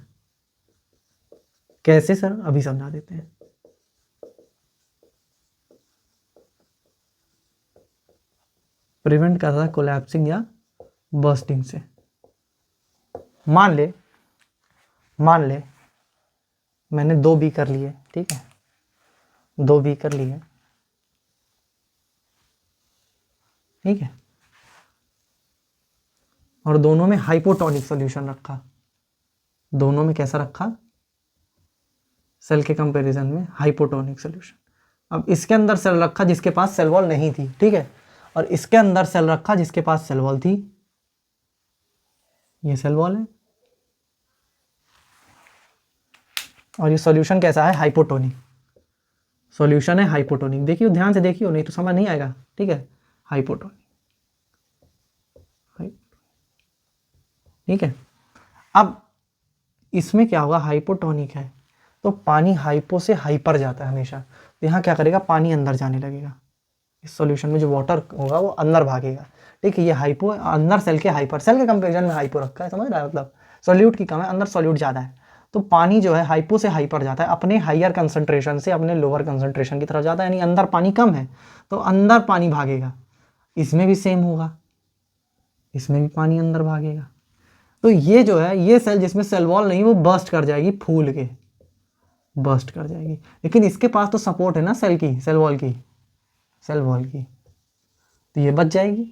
कैसे सर, अभी समझा देते हैं। प्रिवेंट करता है कोलैप्सिंग या बर्स्टिंग से। मान ले मैंने 2 बी कर लिए, ठीक है, 2 बी कर लिए, ठीक है, और दोनों में हाइपोटोनिक सॉल्यूशन रखा, दोनों में कैसा रखा, सेल के कंपैरिजन में हाइपोटोनिक सॉल्यूशन। अब इसके अंदर सेल रखा जिसके पास सेल वॉल नहीं थी, ठीक है, और इसके अंदर सेल रखा जिसके पास सेल वॉल थी, ये सेल वॉल है, और ये सॉल्यूशन कैसा है, हाइपोटोनिक सॉल्यूशन है, हाइपोटोनिक। देखियो, ध्यान से देखियो, नहीं तो समझ नहीं आएगा, ठीक है, हाइपोटोनिक, ठीक है। अब इसमें क्या होगा, हाइपोटोनिक है तो पानी हाइपो से हाइपर जाता है हमेशा, तो यहाँ क्या करेगा, पानी अंदर जाने लगेगा, इस सॉल्यूशन में जो वाटर होगा वो अंदर भागेगा। ठीक है, ये हाइपो अंदर, सेल के हाइपर, सेल के कंपेरिजन में हाइपो रखा है, समझ रहा है, मतलब सॉल्यूट की कम है, अंदर सॉल्यूट ज़्यादा है, तो पानी जो है हाइपो से हाइपर जाता है, अपने हायर कंसंट्रेशन से अपने लोअर कंसंट्रेशन की तरफ जाता है, यानी अंदर पानी कम है तो अंदर पानी भागेगा। इसमें भी सेम होगा, इसमें भी पानी अंदर भागेगा। तो ये जो है, ये सेल जिसमें सेल वॉल नहीं, वो बर्स्ट कर जाएगी, फूल के बर्स्ट कर जाएगी। लेकिन इसके पास तो सपोर्ट है ना सेल की, सेल वॉल की, सेल वॉल की, तो ये बच जाएगी,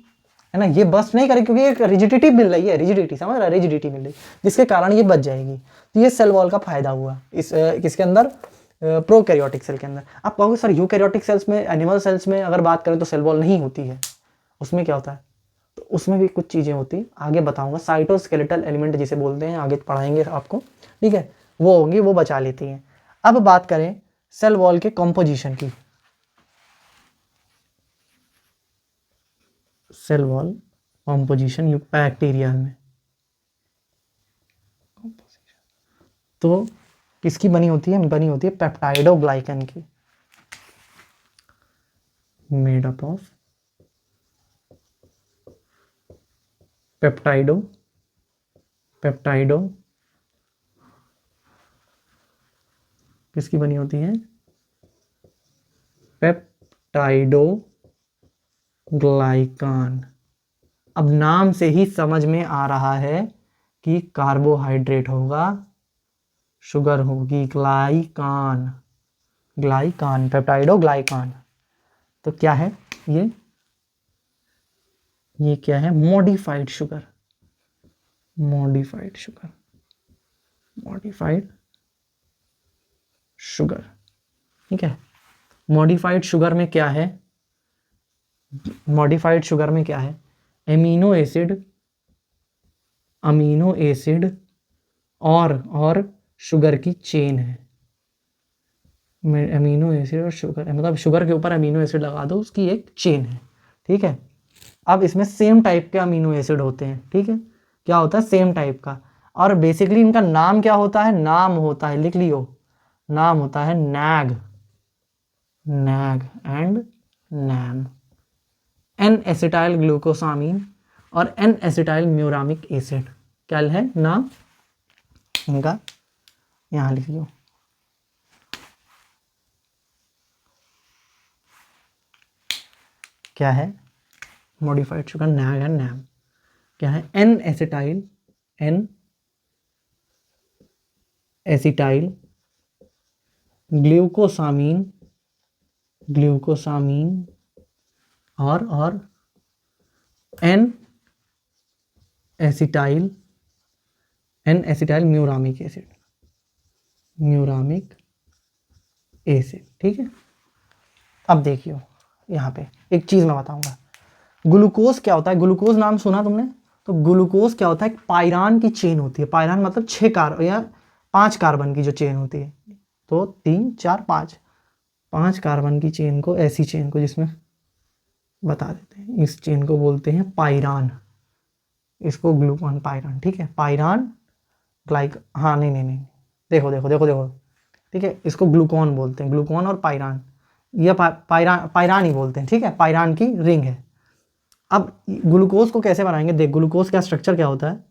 है ना, ये बर्स्ट नहीं करेगी क्योंकि एक रिजिडिटी मिल रही है, रिजिडिटी, समझ रहा है, रिजिडिटी मिल रही है जिसके कारण ये बच जाएगी। तो ये सेल वॉल का फायदा हुआ इस किसके अंदर, प्रोकैरियोटिक सेल के अंदर। आप कहोगे सर यूकैरियोटिक सेल्स में, एनिमल सेल्स में अगर बात करें तो सेल वॉल नहीं होती है, उसमें क्या होता है, तो उसमें भी कुछ चीज़ें होती, आगे बताऊंगा, साइटोस्केलेटल एलिमेंट जिसे बोलते हैं, आगे पढ़ाएंगे आपको, ठीक है, वो होंगी, वो बचा लेती हैं। अब बात करें सेल वॉल के कॉम्पोजिशन की, सेल वॉल कॉम्पोजिशन बैक्टीरिया में, तो किसकी बनी होती है, बनी होती है पेप्टाइडोग्लाइकन की, मेड अप ऑफ पेप्टाइडो किसकी बनी होती है, पेप्टाइडोग्लाइकान। अब नाम से ही समझ में आ रहा है कि कार्बोहाइड्रेट होगा, शुगर होगी, ग्लाइकान, ग्लाइकान, पेप्टाइडोग्लाइकान। तो क्या है ये क्या है, modified sugar, modified sugar, modified sugar, ठीक है। मॉडिफाइड शुगर में क्या है, मॉडिफाइड शुगर में क्या है, अमीनो एसिड और शुगर की चेन है, अमीनो एसिड और शुगर, मतलब शुगर के ऊपर अमीनो एसिड लगा दो, उसकी एक चेन है, ठीक है। अब इसमें सेम टाइप के अमीनो एसिड होते हैं, ठीक है, क्या होता है, सेम टाइप का, और बेसिकली इनका नाम क्या होता है, नाम होता है, लिख लियो, नाम होता है NAG and NAM, N acetyl glucosamine और एन एसिटाइल म्यूरामिक एसिड, क्या है नाम इनका, यहां लिख लियो, क्या है, modified sugar NAG and NAM, क्या है, एन एसिटाइल ग्लूकोसामीन और एन एसिटाइल म्यूरामिक एसिड, ठीक है। अब देखियो यहाँ पे एक चीज़ मैं बताऊंगा, ग्लूकोज क्या होता है, ग्लूकोज नाम सुना तुमने, तो ग्लूकोज क्या होता है, एक पायरान की चेन होती है, पायरान मतलब 5 कार्बन की जो चेन होती है, तो 3 4 5 कार्बन की चेन को, ऐसी चेन को, जिसमें बता देते हैं, इस चेन को बोलते हैं पायरान, इसको ग्लूकॉन पायरान, ठीक है, पायरान हाँ नहीं, देखो, ठीक है, इसको ग्लूकॉन बोलते हैं, ग्लूकॉन और पायरान, यह पायरान ही बोलते हैं, ठीक है, पायरान की रिंग है। अब ग्लूकोज को कैसे बनाएंगे, देख ग्लूकोज का स्ट्रक्चर क्या होता है,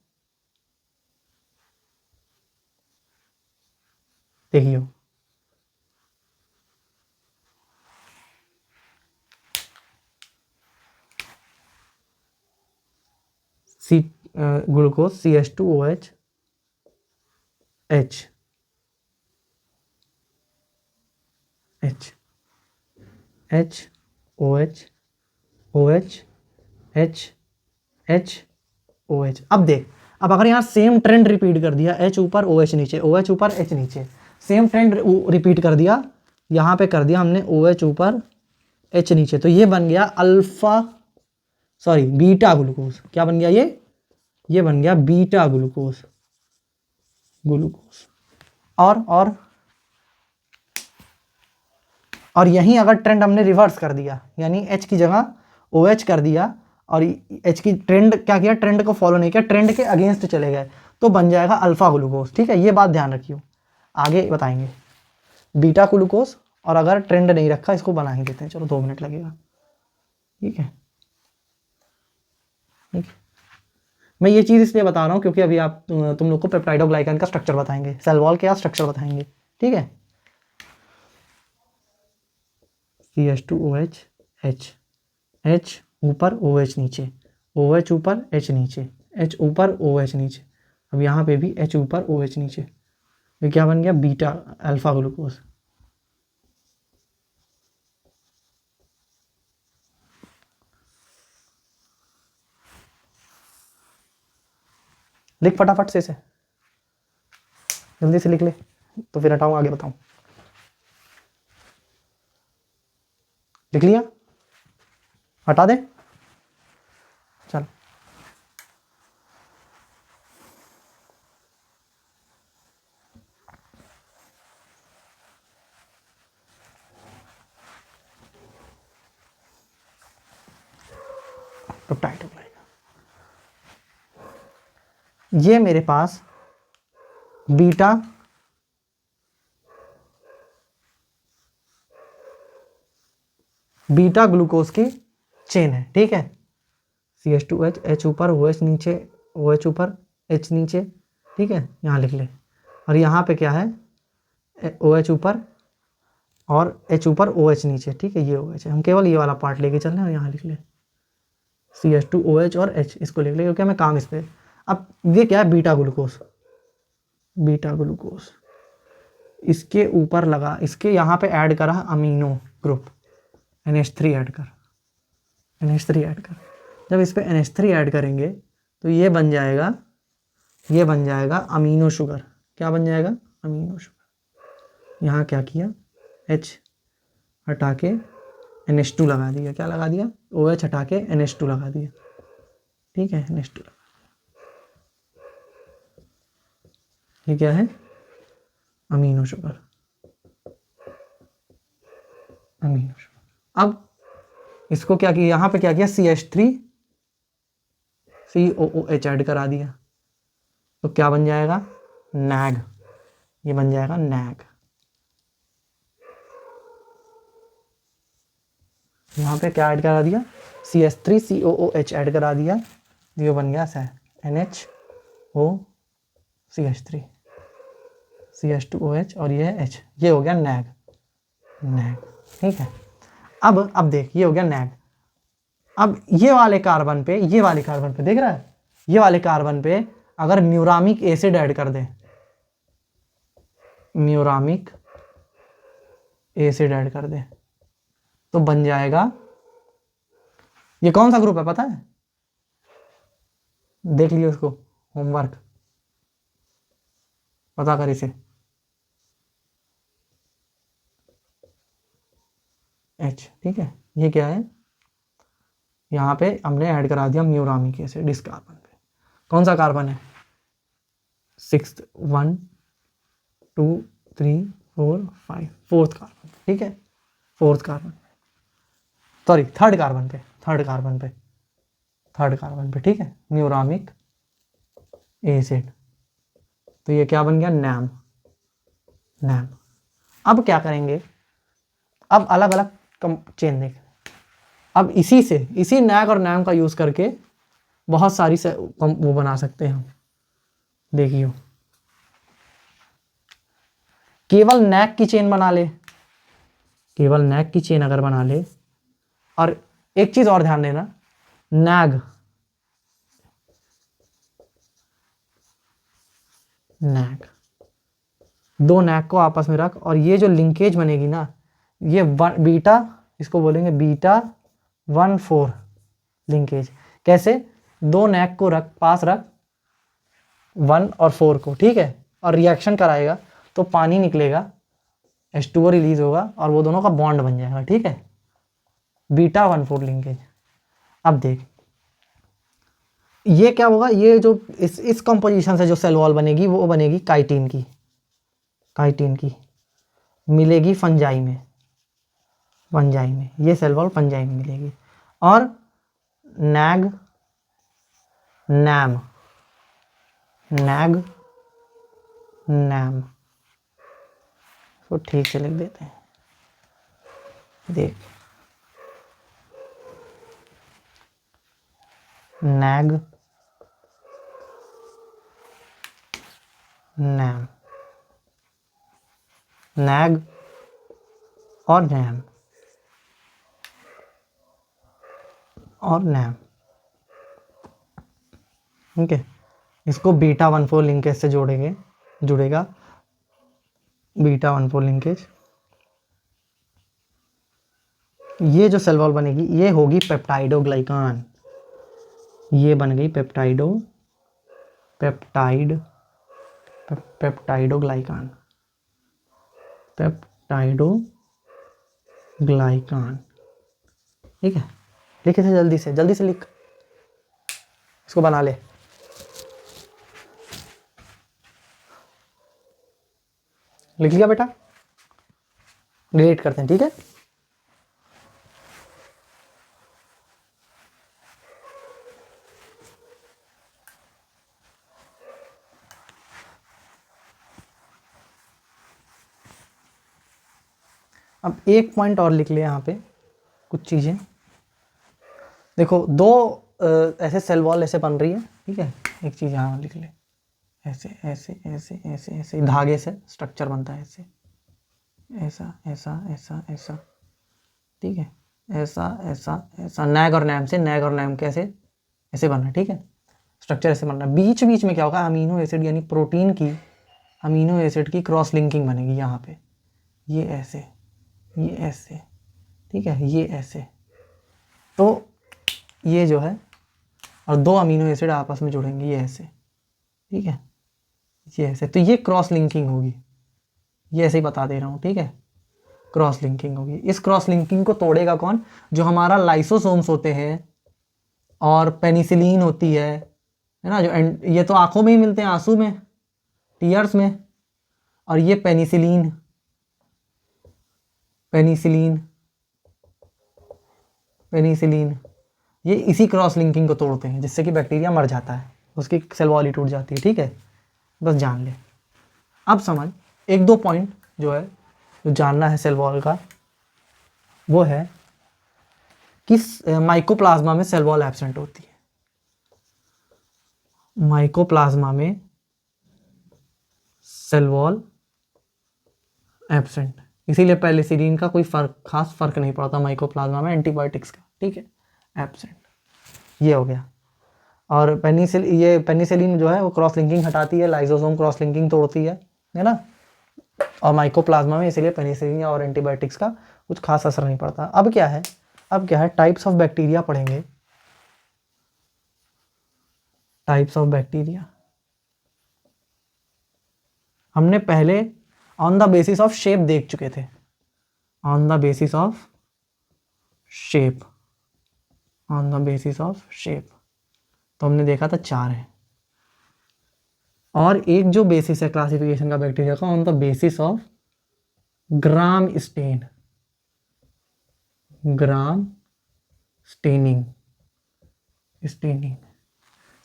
देखियो, ग्लूकोज CH2OH OH। अब देख, अब अगर यहाँ सेम ट्रेंड रिपीट कर दिया, H ऊपर OH नीचे, OH ऊपर H नीचे, सेम ट्रेंड रिपीट कर दिया, यहाँ पे कर दिया हमने OH ऊपर H नीचे, तो ये बन गया बीटा ग्लूकोज, क्या बन गया ये बन गया बीटा ग्लूकोज, और यहीं अगर ट्रेंड हमने रिवर्स कर दिया, यानी H की जगह OH कर दिया, और H की ट्रेंड क्या किया, ट्रेंड को फॉलो नहीं किया, ट्रेंड के अगेंस्ट चले गए, तो बन जाएगा अल्फा ग्लूकोज। ठीक है, ये बात ध्यान रखियो, आगे बताएंगे बीटा ग्लूकोज। और अगर ट्रेंड नहीं रखा इसको बना ही देते हैं, चलो 2 मिनट लगेगा। ठीक है, ठीक है। मैं ये चीज़ इसलिए बता रहा हूँ क्योंकि अभी आप तुम लोग को पेप्टाइडोग्लाइकन का स्ट्रक्चर बताएंगे, सेल वॉल का स्ट्रक्चर बताएंगे। ठीक है, CH2OH H, H ऊपर OH नीचे, OH ऊपर H नीचे, H ऊपर OH नीचे। अब यहाँ पे भी H ऊपर OH नीचे, ये क्या बन गया? Beta alpha glucose. लिख फटाफट से जल्दी से लिख ले, तो फिर हटाऊं आगे बताऊं। लिख लिया? हटा दे, चल। ये मेरे पास बीटा ग्लूकोज की चेन है। ठीक है, CH2H, H ऊपर OH नीचे, OH ऊपर H नीचे। ठीक है, यहाँ लिख ले। और यहाँ पे क्या है? OH ऊपर और H ऊपर OH नीचे। ठीक है, ये OH है, हम केवल ये वाला पार्ट लेके चल रहे हैं। और यहाँ लिख ले CH2OH और H, इसको लिख ले क्योंकि हमें काम इस पे। अब ये क्या है? Beta glucose. बीटा ग्लूकोज इसके ऊपर लगा, इसके यहाँ पे ऐड करा अमीनो ग्रुप, NH3 ऐड कर, NH3 ऐड कर। जब इस पे NH3 ऐड करेंगे तो ये बन जाएगा, ये बन जाएगा अमीनो शुगर। क्या बन जाएगा? Amino sugar. यहाँ क्या किया? H हटा के NH2 लगा दिया। क्या लगा दिया? OH हटा के NH2 लगा दिया। ठीक है, NH2 लगा। ये क्या है? Amino sugar, amino sugar. अब इसको क्या किया? यहाँ पे क्या किया? CH3COOH ऐड करा दिया, तो क्या बन जाएगा? नैग। ये बन जाएगा नैग। यहाँ पे क्या ऐड करा दिया? CH3COOH ऐड करा दिया, ये बन गया NHOCH3, CH2OH और ये H, ये हो गया नैग, नैग। ठीक है, अब देख, ये हो गया नैग। अब ये वाले कार्बन पे, ये वाले कार्बन पे देख रहा है, ये वाले कार्बन पे अगर म्यूरामिक एसिड ऐड कर दे, म्यूरामिक एसिड ऐड कर दे, तो बन जाएगा, ये कौन सा ग्रुप है पता है? देख लियो इसको, होमवर्क पता कर इसे। H। ठीक है, ये क्या है? यहाँ पे हमने ऐड करा दिया म्यूरामिक एसिड इस कार्बन पे। कौन सा कार्बन है? 6, 1 2 3 4 5, फोर्थ कार्बन। ठीक है, fourth carbon, sorry third carbon पे, थर्ड कार्बन पे, थर्ड कार्बन पे। ठीक है, म्यूरामिक एसिड। तो ये क्या बन गया? NAM, NAM. अब क्या करेंगे? अब अलग अलग चेन देख। अब इसी से, इसी नैग और नैम का यूज करके बहुत सारी वो बना सकते हैं हम। देखियो, केवल नैग की चेन बना ले, केवल नैग की चेन अगर बना ले। और एक चीज और ध्यान देना, नैग, नैग, दो नैग को आपस में रख, और ये जो लिंकेज बनेगी ना, ये बीटा, इसको बोलेंगे बीटा 1,4 लिंकेज। कैसे? दो नैग को रख, पास रख 1 और 4 को। ठीक है, और रिएक्शन कराएगा तो पानी निकलेगा, H2O रिलीज होगा और वो दोनों का बॉन्ड बन जाएगा। ठीक है, बीटा 1,4 लिंकेज। अब देख, ये क्या होगा? ये जो इस कंपोजिशन से जो सेल वॉल बनेगी वो बनेगी काइटिन की, काइटिन की मिलेगी फंजाई में, फंजाई में ये सेल वॉल फंजाई में मिलेगी। और नैग, नैम, नैग नैम, तो ठीक से लिख देते हैं। देख, नैग नैम, नैग और नैम और नैम, ठीक है। इसको बीटा 1,4 लिंकेज से जुड़ेगा बीटा 1,4 लिंकेज। ये जो सेल वॉल बनेगी ये होगी पेप्टाइडोग्लाइकान, ये बन गई पेप्टाइडोग्लाइकान, ठीक है। लिख इसे जल्दी से लिख, इसको बना ले। लिख लिया बेटा, डिलीट करते हैं, ठीक है। अब एक पॉइंट और लिख लिया यहाँ पे, कुछ चीज़ें देखो। दो ऐसे सेल वॉल ऐसे बन रही है, ठीक है। एक चीज़ यहाँ लिख ले, ऐसे ऐसे ऐसे ऐसे ऐसे धागे से स्ट्रक्चर बनता है, ऐसे ऐसा ऐसा ऐसा ऐसा, ठीक है। ऐसा ऐसा ऐसा, नैग और नैम से, नैग और नैम कैसे ऐसे बनना है, ठीक है। स्ट्रक्चर ऐसे बनना है। बीच बीच में क्या होगा, अमीनो एसिड यानी प्रोटीन की अमीनो एसिड की क्रॉस लिंकिंग बनेगी यहाँ पे, ये ऐसे, ये ऐसे, ठीक है, ये ऐसे। तो ये जो है, और दो अमीनो एसिड आपस में जुड़ेंगे, ये ऐसे, ठीक है, ये ऐसे। तो ये क्रॉस लिंकिंग होगी, ये ऐसे ही बता दे रहा हूँ, ठीक है। क्रॉस लिंकिंग होगी। इस क्रॉस लिंकिंग को तोड़ेगा कौन, जो हमारा लाइसोसोम्स होते हैं और पेनिसिलिन होती है ना, जो ये तो आंखों में ही मिलते हैं, आंसू में, टीयर्स में। और ये पेनिसिलिन पेनिसिलिन पेनिसिलिन ये इसी क्रॉस लिंकिंग को तोड़ते हैं, जिससे कि बैक्टीरिया मर जाता है, उसकी सेल वॉल ही टूट जाती है, ठीक है। बस जान ले। अब समझ, एक दो पॉइंट जो है, जो जानना है सेल वॉल का, वो है कि माइकोप्लाज्मा में सेल वॉल एब्सेंट होती है। माइकोप्लाज्मा में सेल वॉल एब्सेंट, इसीलिए पेनिसिलिन का कोई खास फर्क नहीं पड़ता माइकोप्लाज्मा में एंटीबायोटिक्स का, ठीक है। एब्सेंट, ये हो गया। और पेनिसिलिन जो है वो क्रॉस लिंकिंग हटाती है, लाइसोसोम क्रॉस लिंकिंग तोड़ती है ना। और माइकोप्लाज्मा में इसीलिए पेनिसिलिन और एंटीबायोटिक्स का कुछ खास असर नहीं पड़ता। अब क्या है, टाइप्स ऑफ बैक्टीरिया पढ़ेंगे। टाइप्स ऑफ बैक्टीरिया हमने पहले on the basis of shape देख चुके थे। On the basis of shape, तो हमने देखा था 4 है। और एक जो बेसिस है क्लासिफिकेशन का बैक्टीरिया का, on the basis of gram staining.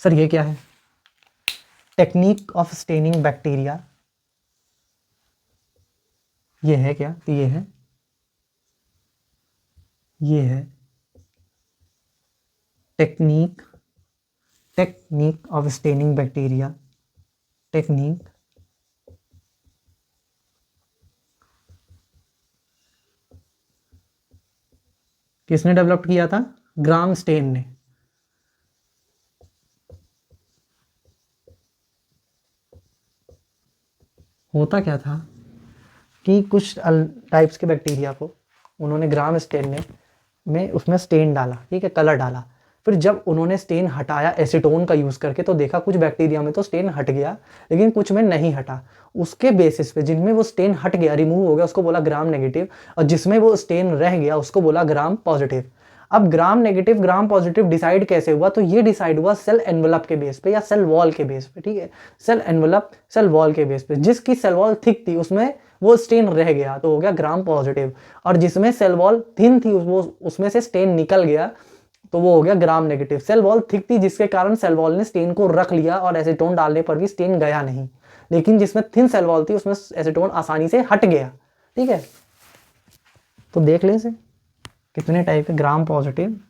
Sir ये क्या है, टेक्निक ऑफ स्टेनिंग बैक्टीरिया, ये है क्या, तो ये है technique of staining bacteria. Technique किसने डेवलप किया था, ग्राम स्टेन ने। होता क्या था कि कुछ टाइप्स के बैक्टीरिया को उन्होंने ग्राम स्टेन में उसमें स्टेन डाला, ठीक है, कलर डाला। फिर जब उन्होंने स्टेन हटाया एसीटोन का यूज़ करके, तो देखा कुछ बैक्टीरिया में तो स्टेन हट गया, लेकिन कुछ में नहीं हटा। उसके बेसिस पे जिनमें वो स्टेन हट गया, रिमूव हो गया, उसको बोला ग्राम नेगेटिव, और जिसमें वो स्टेन रह गया उसको बोला ग्राम पॉजिटिव। अब ग्राम नेगेटिव ग्राम पॉजिटिव डिसाइड कैसे हुआ, तो ये डिसाइड हुआ सेल एनवेलप के बेस पे या सेल वॉल के बेस पे, ठीक है। सेल एनवेलप सेल वॉल के बेस पे, जिसकी सेल वॉल थिक थी उसमें वो स्टेन रह गया तो हो गया ग्राम पॉजिटिव, और जिसमें सेल वॉल थिन थी वो उसमें से स्टेन निकल गया तो वो हो गया gram negative. Cell wall thick थी जिसके कारण सेल वॉल ने स्टेन को रख लिया और एसीटोन डालने पर भी स्टेन गया नहीं। लेकिन जिसमें थिन सेल वॉल थी उसमें एसीटोन आसानी से हट गया। ठीक है, तो देख ले इसे कितने टाइप है, gram positive,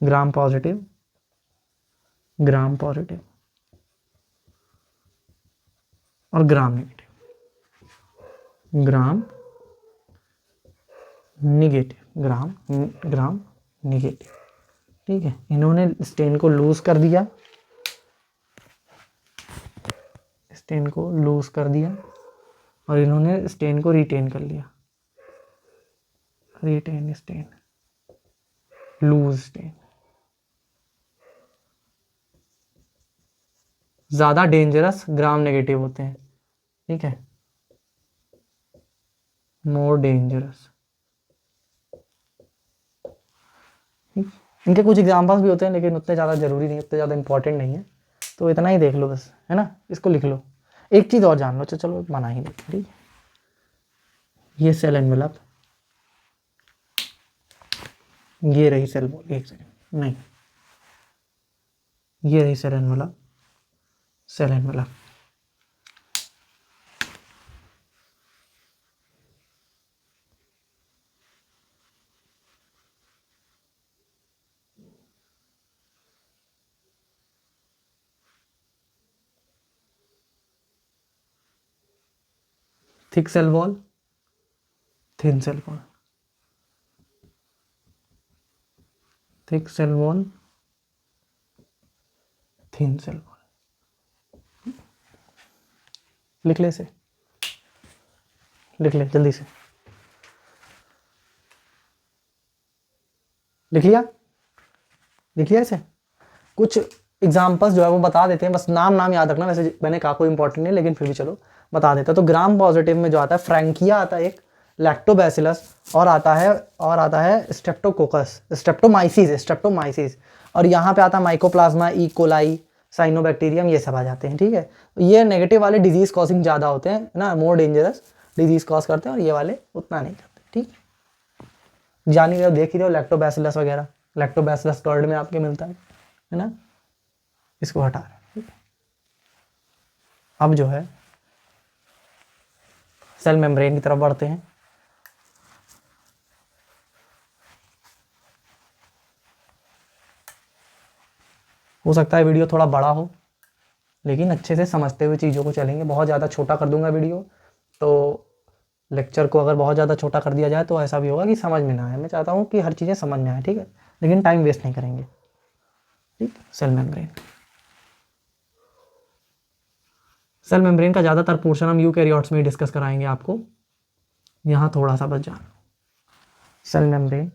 gram positive, gram positive और gram negative, gram negative, gram negative. ठीक है, इन्होंने स्टेन को लूज कर दिया, स्टेन को लूज कर दिया और इन्होंने स्टेन को रिटेन कर लिया, रिटेन स्टेन, लूज स्टेन। ज्यादा डेंजरस ग्राम नेगेटिव होते हैं। ठीक है, मोर डेंजरस। इनके कुछ एग्जाम्पल्स भी होते हैं लेकिन उतने ज़्यादा जरूरी नहीं, उतने ज़्यादा इंपॉर्टेंट नहीं है, तो इतना ही देख लो बस, है ना, इसको लिख लो। एक चीज़ और जान लो, चलो बना ही लेते हैं। ठीक है, ये सेल एनवेलप, ये रही सेल वॉल, एक सेकंड नहीं, ये रही cell envelope, cell envelope. Thick cell wall, thin cell wall, thick cell wall, thin cell wall. लिख ले इसे, लिख ले जल्दी से, लिख लिया, लिख लिया इसे। कुछ एग्जाम्पल्स जो है वो बता देते हैं, बस नाम नाम याद रखना, वैसे मैंने कहा कोई इंपॉर्टेंट नहीं लेकिन फिर भी चलो बता देता। तो ग्राम पॉजिटिव में जो आता है फ्रैंकिया आता है, एक लैक्टोबैसिलस और आता है स्ट्रेप्टोकोकस, स्ट्रेप्टोमाइसिस, स्ट्रेप्टोमाइसिस, और यहाँ पे आता है माइकोप्लाज्मा, ई कोलाई, साइनोबैक्टीरियम, ये सब आ जाते हैं। ठीक है, तो ये नेगेटिव वाले डिजीज कॉजिंग ज़्यादा होते हैं ना, मोर डेंजरस डिजीज कॉज करते हैं, और ये वाले उतना नहीं करते। ठीक, जान ही रहे हो, देख ही रहे हो, लैक्टोबैसिलस वगैरह, लैक्टोबैसिलस कर्ड में आपके मिलता है ना, इसको हटा रहे हैं। अब जो है सेल मेम्ब्रेन की तरफ बढ़ते हैं। हो सकता है वीडियो थोड़ा बड़ा हो लेकिन अच्छे से समझते हुए चीज़ों को चलेंगे। बहुत ज़्यादा छोटा कर दूंगा वीडियो, तो लेक्चर को अगर बहुत ज़्यादा छोटा कर दिया जाए तो ऐसा भी होगा कि समझ में ना आए। मैं चाहता हूँ कि हर चीज़ें समझ में आए, ठीक है, लेकिन टाइम वेस्ट नहीं करेंगे। ठीक, सेल मेम्ब्रेन, सेल मेम्ब्रेन का ज़्यादातर पोर्शन हम यूकैरियोट्स में ही डिस्कस कराएंगे आपको, यहाँ थोड़ा सा बस जान। सेल मेम्ब्रेन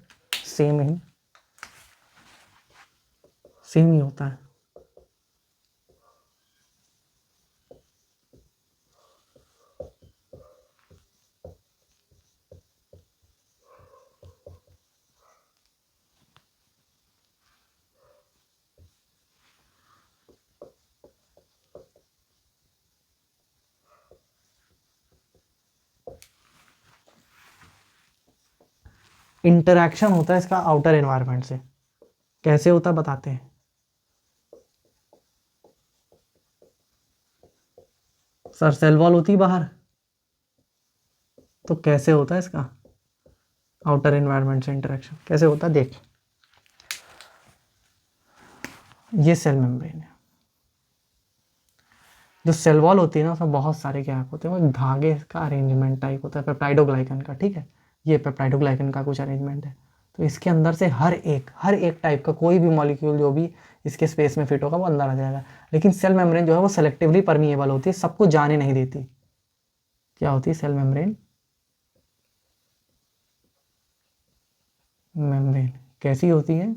सेम ही होता है। इंटरैक्शन होता है इसका आउटर एनवायरनमेंट से, कैसे होता है बताते हैं। सर सेल वॉल होती है बाहर, तो कैसे होता है इसका आउटर एनवायरनमेंट से इंटरेक्शन, कैसे होता है देख। ये सेल मेम्ब्रेन है, जो सेल वॉल होती है ना उसमें बहुत सारे गैप होते हैं, वो धागे का अरेंजमेंट टाइप होता है पेप्टाइडोग्लाइकन का। ठीक है, ये पेप्टाइडोग्लाइकन का कुछ अरेंजमेंट है, तो इसके अंदर से हर एक टाइप का कोई भी मॉलिक्यूल जो भी इसके स्पेस में फिट होगा वो अंदर आ जाएगा। लेकिन सेल मेम्ब्रेन जो है वो सेलेक्टिवली परमिएबल होती है, सबको जाने नहीं देती। क्या होती है सेल मेम्ब्रेन, मेम्ब्रेन कैसी होती है,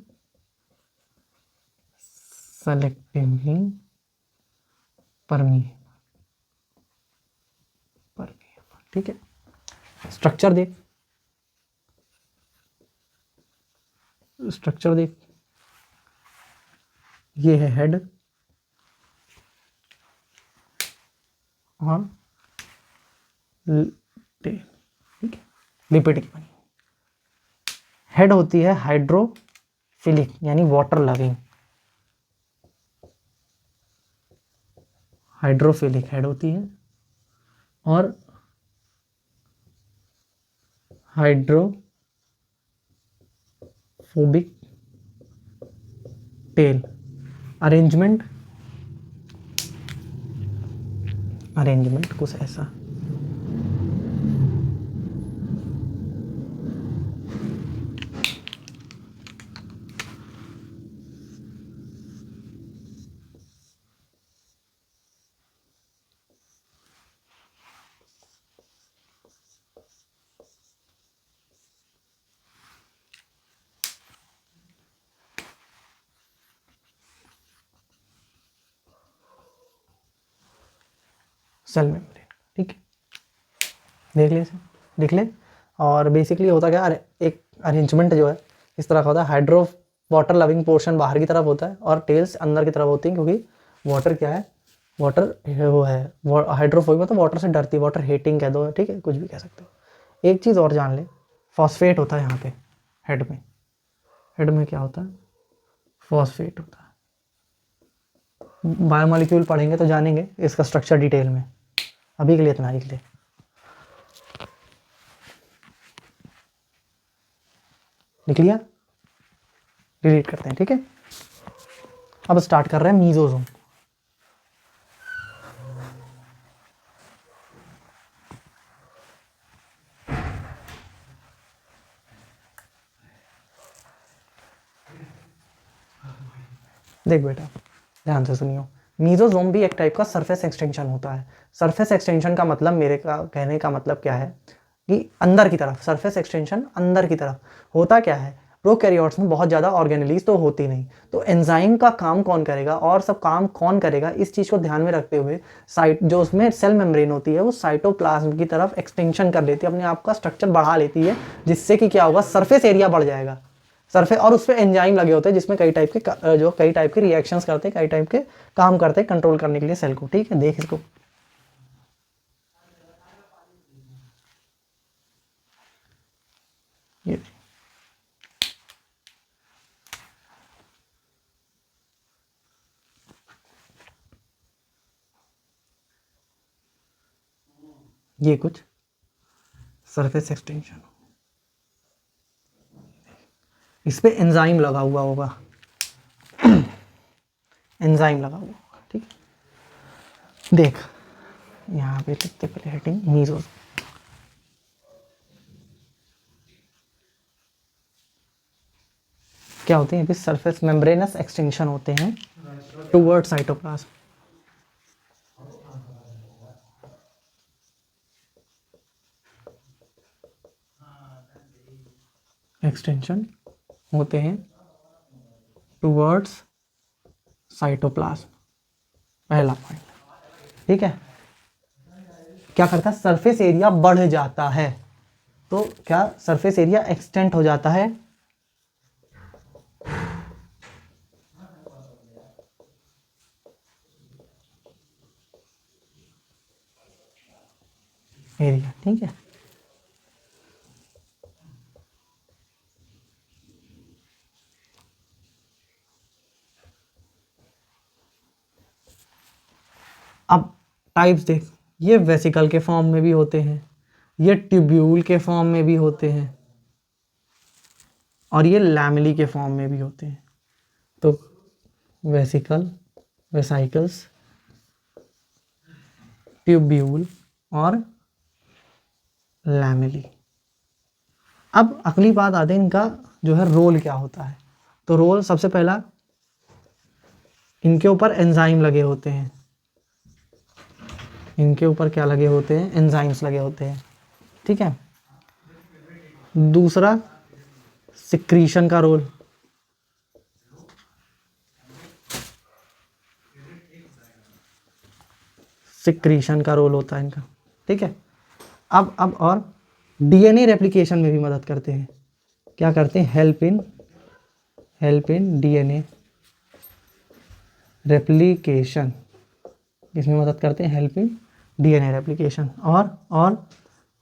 सेलेक्टिवली परमिएबल। ठीक है, स्ट्रक्चर देख, स्ट्रक्चर देख, ये है हेड और टेल। ठीक है, लिपिड की बनी, हेड होती है हाइड्रोफिलिक यानी वाटर लविंग, हाइड्रोफिलिक हेड होती है, और हाइड्रोफोबिक टेल। अरेंजमेंट कुछ ऐसा। सेल मेम्ब्रेन, ठीक है, देख ले। और बेसिकली होता क्या है, एक अरेंजमेंट जो है इस तरह का होता है, हाइड्रो वाटर लविंग पोर्शन बाहर की तरफ होता है और टेल्स अंदर की तरफ होती है, क्योंकि वाटर क्या है, वाटर वो है, हाइड्रोफोबिक मतलब वाटर से डरती है, वाटर हेटिंग कह दो, ठीक है, कुछ भी कह सकते हो। एक चीज़ और जान ले, फॉस्फेट होता है यहाँ पे हेड में क्या होता है, फॉस्फेट होता है। बायोमोलिक्यूल पढ़ेंगे तो जानेंगे इसका स्ट्रक्चर डिटेल में, अभी के लिए इतना लिख ले। लिख लिया, डिलीट करते हैं, ठीक है। अब स्टार्ट कर रहे हैं मीजोजोम। देख बेटा ध्यान से सुनियो, मीजोजोम भी एक टाइप का सरफेस एक्सटेंशन होता है। सरफेस एक्सटेंशन का मतलब, मेरे का कहने का मतलब क्या है कि अंदर की तरफ, सरफेस एक्सटेंशन अंदर की तरफ होता क्या है, प्रोकैरियोट्स में बहुत ज़्यादा ऑर्गेनेलीज तो होती नहीं, तो एंजाइम का काम कौन करेगा और सब काम कौन करेगा, इस चीज़ को ध्यान में रखते हुए साइट जो उसमें सेल मेम्ब्रेन होती है वो साइटोप्लाज्म की तरफ एक्सटेंशन कर लेती है, अपने आप का स्ट्रक्चर बढ़ा लेती है, जिससे कि क्या होगा, सरफेस एरिया बढ़ जाएगा, सरफेस, और उस पर एंजाइम लगे होते हैं जिसमें कई टाइप के रिएक्शंस करते हैं, कई टाइप के काम करते हैं कंट्रोल करने के लिए सेल को, ठीक है। देख इसको, ये कुछ सरफेस एक्सटेंशन, इस पे एंजाइम लगा हुआ होगा, एंजाइम लगा हुआ होगा, ठीक है। देख यहाँ पे लिखते पहले हेडिंग मीजोजोम। क्या होते हैं, सरफेस मेम्ब्रेनस एक्सटेंशन होते हैं टुवर्ड साइटोप्लाज्म, एक्सटेंशन होते हैं टुवर्ड्स साइटोप्लाज्म, पहला पॉइंट, ठीक है। क्या करता है, सरफेस एरिया बढ़ जाता है, तो क्या सरफेस एरिया एक्सटेंड हो जाता है, एरिया, ठीक है। अब टाइप्स देख, ये वेसिकल के फॉर्म में भी होते हैं, ये ट्यूब्यूल के फॉर्म में भी होते हैं, और ये लैमेली के फॉर्म में भी होते हैं। तो वेसिकल, वेसाइकल्स, ट्यूब्यूल और लैमेली। अब अगली बात आते हैं इनका जो है रोल क्या होता है, तो रोल सबसे पहला, इनके ऊपर एंजाइम लगे होते हैं, इनके ऊपर क्या लगे होते हैं, एंजाइम्स लगे होते हैं, ठीक है। दूसरा सिक्रीशन का रोल, सिक्रीशन का रोल होता है इनका, ठीक है। अब और डीएनए रेप्लिकेशन में भी मदद करते हैं, क्या करते हैं, हेल्प इन डीएनए रेप्लिकेशन, इसमें मदद करते हैं, हेल्प इन डीएनए रेप्लिकेशन, और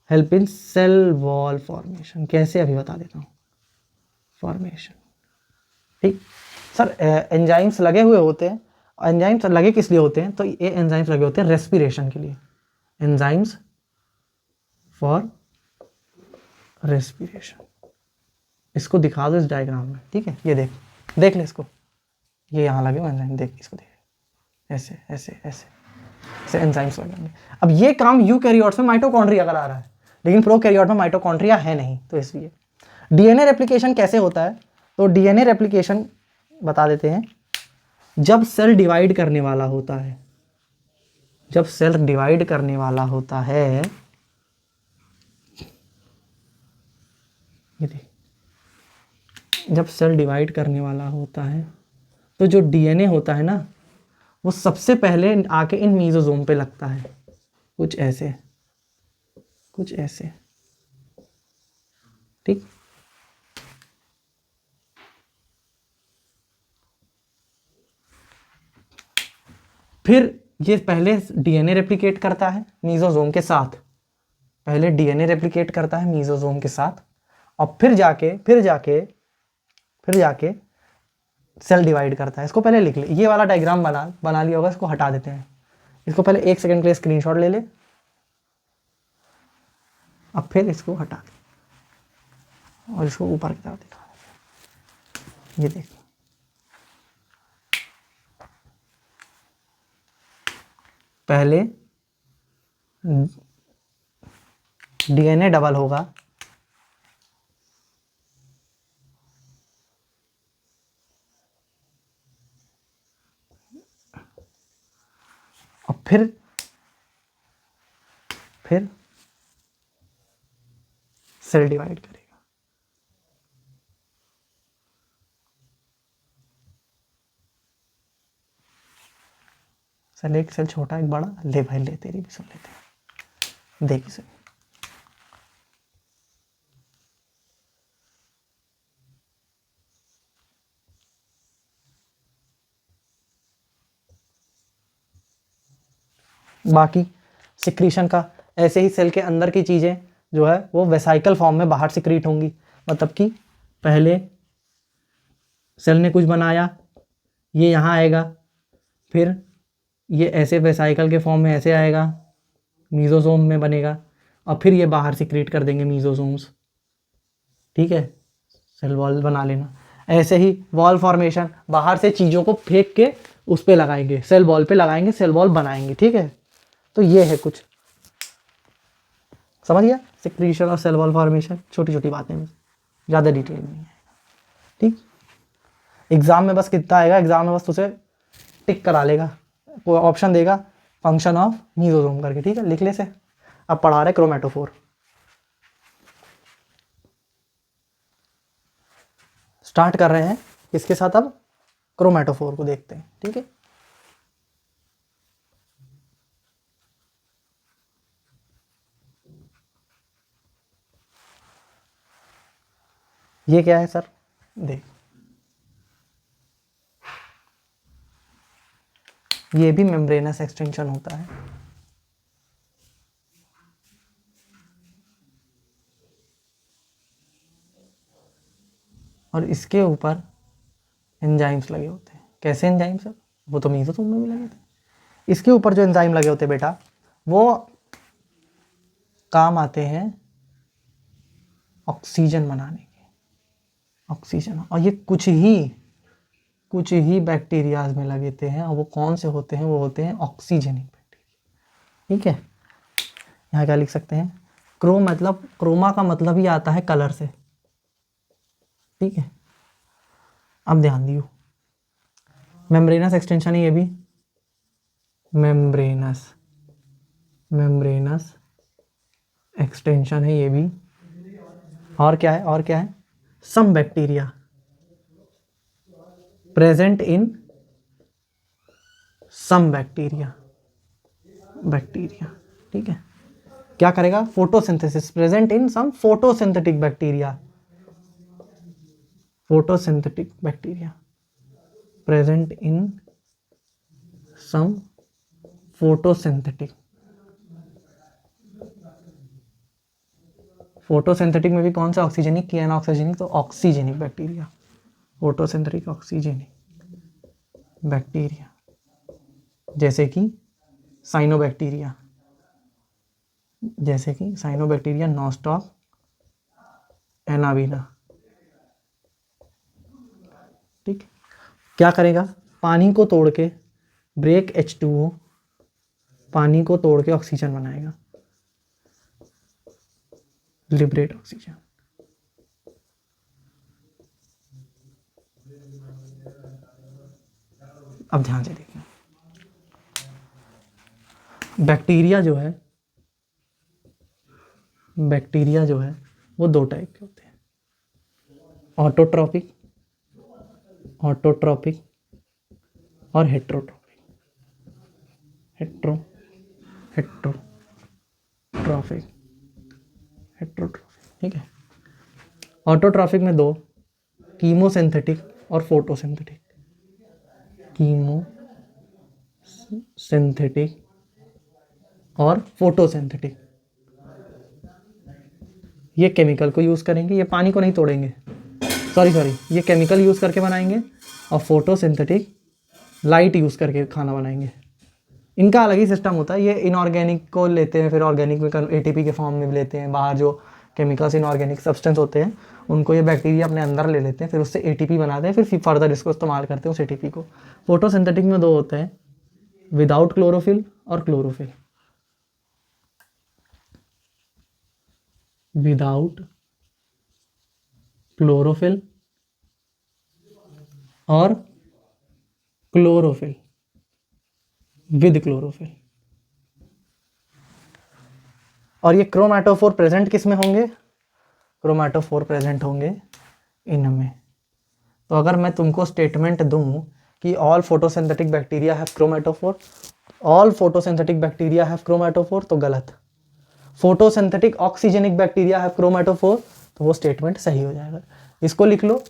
help in cell wall formation. कैसे, अभी बता देता हूँ। फॉर्मेशन। ठीक सर, एंजाइम्स लगे हुए होते हैं। एंजाइम्स लगे किस लिए होते हैं? तो ये एंजाइम्स लगे होते हैं रेस्पिरेशन के लिए, एंजाइम्स फॉर रेस्पिरेशन। इसको दिखा दो इस डायग्राम में, ठीक है, ये देख ले इसको, ये यहाँ लगे हुए एंजाइम, देख इसको, देख ऐसे ऐसे ऐसे ऐसे एंजाइम्स लगे होंगे। अब ये काम यूकैरियोट्स में माइटोकॉन्ड्रिया करा रहा है, लेकिन प्रोकैरियोट में माइटोकॉन्ड्रिया है नहीं, तो इसलिए। डीएनए रेप्लिकेशन कैसे होता है? तो डीएनए रेप्लिकेशन बता देते हैं, जब सेल डिवाइड करने वाला होता है, जब सेल डिवाइड करने वाला होता है, ये देख, जब सेल डिवाइड करने वाला होता है तो जो डीएनए होता है ना, वो सबसे पहले आके इन मीजोजोम पे लगता है, कुछ ऐसे कुछ ऐसे, ठीक। फिर ये पहले डीएनए रेप्लिकेट करता है मीजोजोम के साथ, पहले डीएनए रेप्लिकेट करता है मीजोजोम के साथ, और फिर जाके सेल डिवाइड करता है। इसको पहले लिख ले, ये वाला डायग्राम बना लिया होगा, इसको हटा देते हैं। इसको पहले 1 सेकंड के लिए स्क्रीनशॉट ले ले, अब फिर इसको हटा दे और इसको ऊपर की तरफ दिखा, ये देख, पहले डीएनए डबल होगा, और फिर सेल डिवाइड करेगा। सेल, एक सेल छोटा एक बड़ा, ले भाई ले, तेरी भी सुन लेते हैं, देख इसे, बाकी सिक्रीशन का ऐसे ही सेल के अंदर की चीज़ें जो है वो वेसाइकल फॉर्म में बाहर सिक्रीट होंगी, मतलब कि पहले सेल ने कुछ बनाया, ये यहाँ आएगा, फिर ये ऐसे वेसाइकल के फॉर्म में ऐसे आएगा, मीजोसोम में बनेगा, और फिर ये बाहर सिक्रीट कर देंगे मीजोसोम्स, ठीक है, सेल वॉल बना लेना। ऐसे ही वॉल फॉर्मेशन, बाहर से चीज़ों को फेंक के उस पे लगाएंगे, सेल वॉल पे लगाएंगे, सेल वॉल बनाएंगे, ठीक है। तो ये है कुछ, समझ गया, सिक्रीशन और सेल वॉल फॉर्मेशन, छोटी छोटी बातें, ज़्यादा डिटेल नहीं है, ठीक। एग्जाम में बस कितना आएगा, एग्जाम में बस तुझे टिक करा लेगा, कोई ऑप्शन देगा फंक्शन ऑफ मीजोसोम करके, ठीक है, लिख ले से। अब पढ़ा रहे क्रोमेटोफोर, स्टार्ट कर रहे हैं इसके साथ, अब क्रोमेटोफोर को देखते हैं, ठीक है। ये क्या है सर, देख, ये भी मेम्ब्रेनस एक्सटेंशन होता है, और इसके ऊपर एंजाइम्स लगे होते हैं। कैसे एंजाइम सर? वो तो मीजोसोम में भी लगे थे। इसके ऊपर जो एंजाइम लगे होते हैं बेटा, वो काम आते हैं ऑक्सीजन बनाने के, ऑक्सीजन, और ये कुछ ही बैक्टीरियाज में लगे थे हैं, और वो कौन से होते हैं? वो होते हैं ऑक्सीजनिक बैक्टीरिया, ठीक है। यहाँ क्या लिख सकते हैं, मतलब क्रोमा का मतलब ही आता है कलर से, ठीक है। अब ध्यान दियो, मेम्ब्रेनस एक्सटेंशन है ये भी, मेम्ब्रेनस एक्सटेंशन है ये भी, और क्या है, some bacteria present in some bacteria, ठीक है। क्या करेगा? Photosynthesis, present in some photosynthetic bacteria, present in some photosynthetic में भी कौन सा ऑक्सीजनिक कि अनऑक्सीजनिक, तो oxygenic bacteria, photosynthetic oxygenic bacteria, जैसे कि साइनोबैक्टीरिया, नॉस्टॉक एनाविना। ठीक, क्या करेगा, पानी को तोड़ के ब्रेक H2O, पानी को तोड़ के ऑक्सीजन बनाएगा, लिबरेट ऑक्सीजन। अब ध्यान से देखना, बैक्टीरिया जो है वो दो टाइप के होते हैं, ऑटोट्रॉपिक और हेट्रोट्रॉपिक। ठीक है। ऑटोट्रॉपिक में दो, कीमोसिंथेटिक और फोटोसिंथेटिक। कीमोसिंथेटिक और फोटोसिंथेटिक, ये केमिकल को यूज करेंगे, ये पानी को नहीं तोड़ेंगे, सॉरी ये केमिकल यूज करके बनाएंगे, और फोटोसिंथेटिक लाइट यूज करके खाना बनाएंगे। इनका अलग ही सिस्टम होता है, ये इनऑर्गेनिक को लेते हैं, फिर ऑर्गेनिक में एटीपी के फॉर्म में भी लेते हैं, बाहर जो केमिकल्स इनऑर्गेनिक सब्सटेंस होते हैं उनको ये बैक्टीरिया अपने अंदर ले लेते हैं, फिर उससे एटीपी बनाते हैं, फिर फर्दर इसको इस्तेमाल करते हैं उस एटीपी को। फोटोसिंथेटिक में दो होते हैं, विदाउट क्लोरोफिल और क्लोरोफिल। विदाउट क्लोरोफिल और क्लोरोफिल, विद क्लोरोफिल। और ये क्रोमैटोफोर प्रेजेंट किस में होंगे, क्रोमैटोफोर प्रेजेंट होंगे इनमें। तो अगर मैं तुमको स्टेटमेंट दूं कि all photosynthetic bacteria have chromatophore, तो गलत। Photosynthetic oxygenic bacteria have chromatophore, तो वो स्टेटमेंट सही हो जाएगा। इसको लिख लो।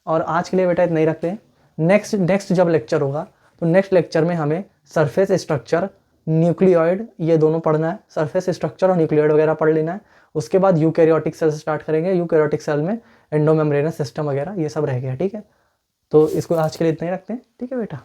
और आज के लिए बेटा इतना ही रखते हैं। नेक्स्ट जब लेक्चर होगा तो नेक्स्ट लेक्चर में हमें सरफेस स्ट्रक्चर, न्यूक्लियोइड, ये दोनों पढ़ना है। सरफेस स्ट्रक्चर और न्यूक्लियोइड वगैरह पढ़ लेना है। उसके बाद यूकैरियोटिक सेल स्टार्ट करेंगे। यूकैरियोटिक सेल में एंडोमेम्ब्रेनस सिस्टम वगैरह ये सब रह गया, ठीक है। तो इसको आज के लिए इतना ही रखते हैं, ठीक है बेटा।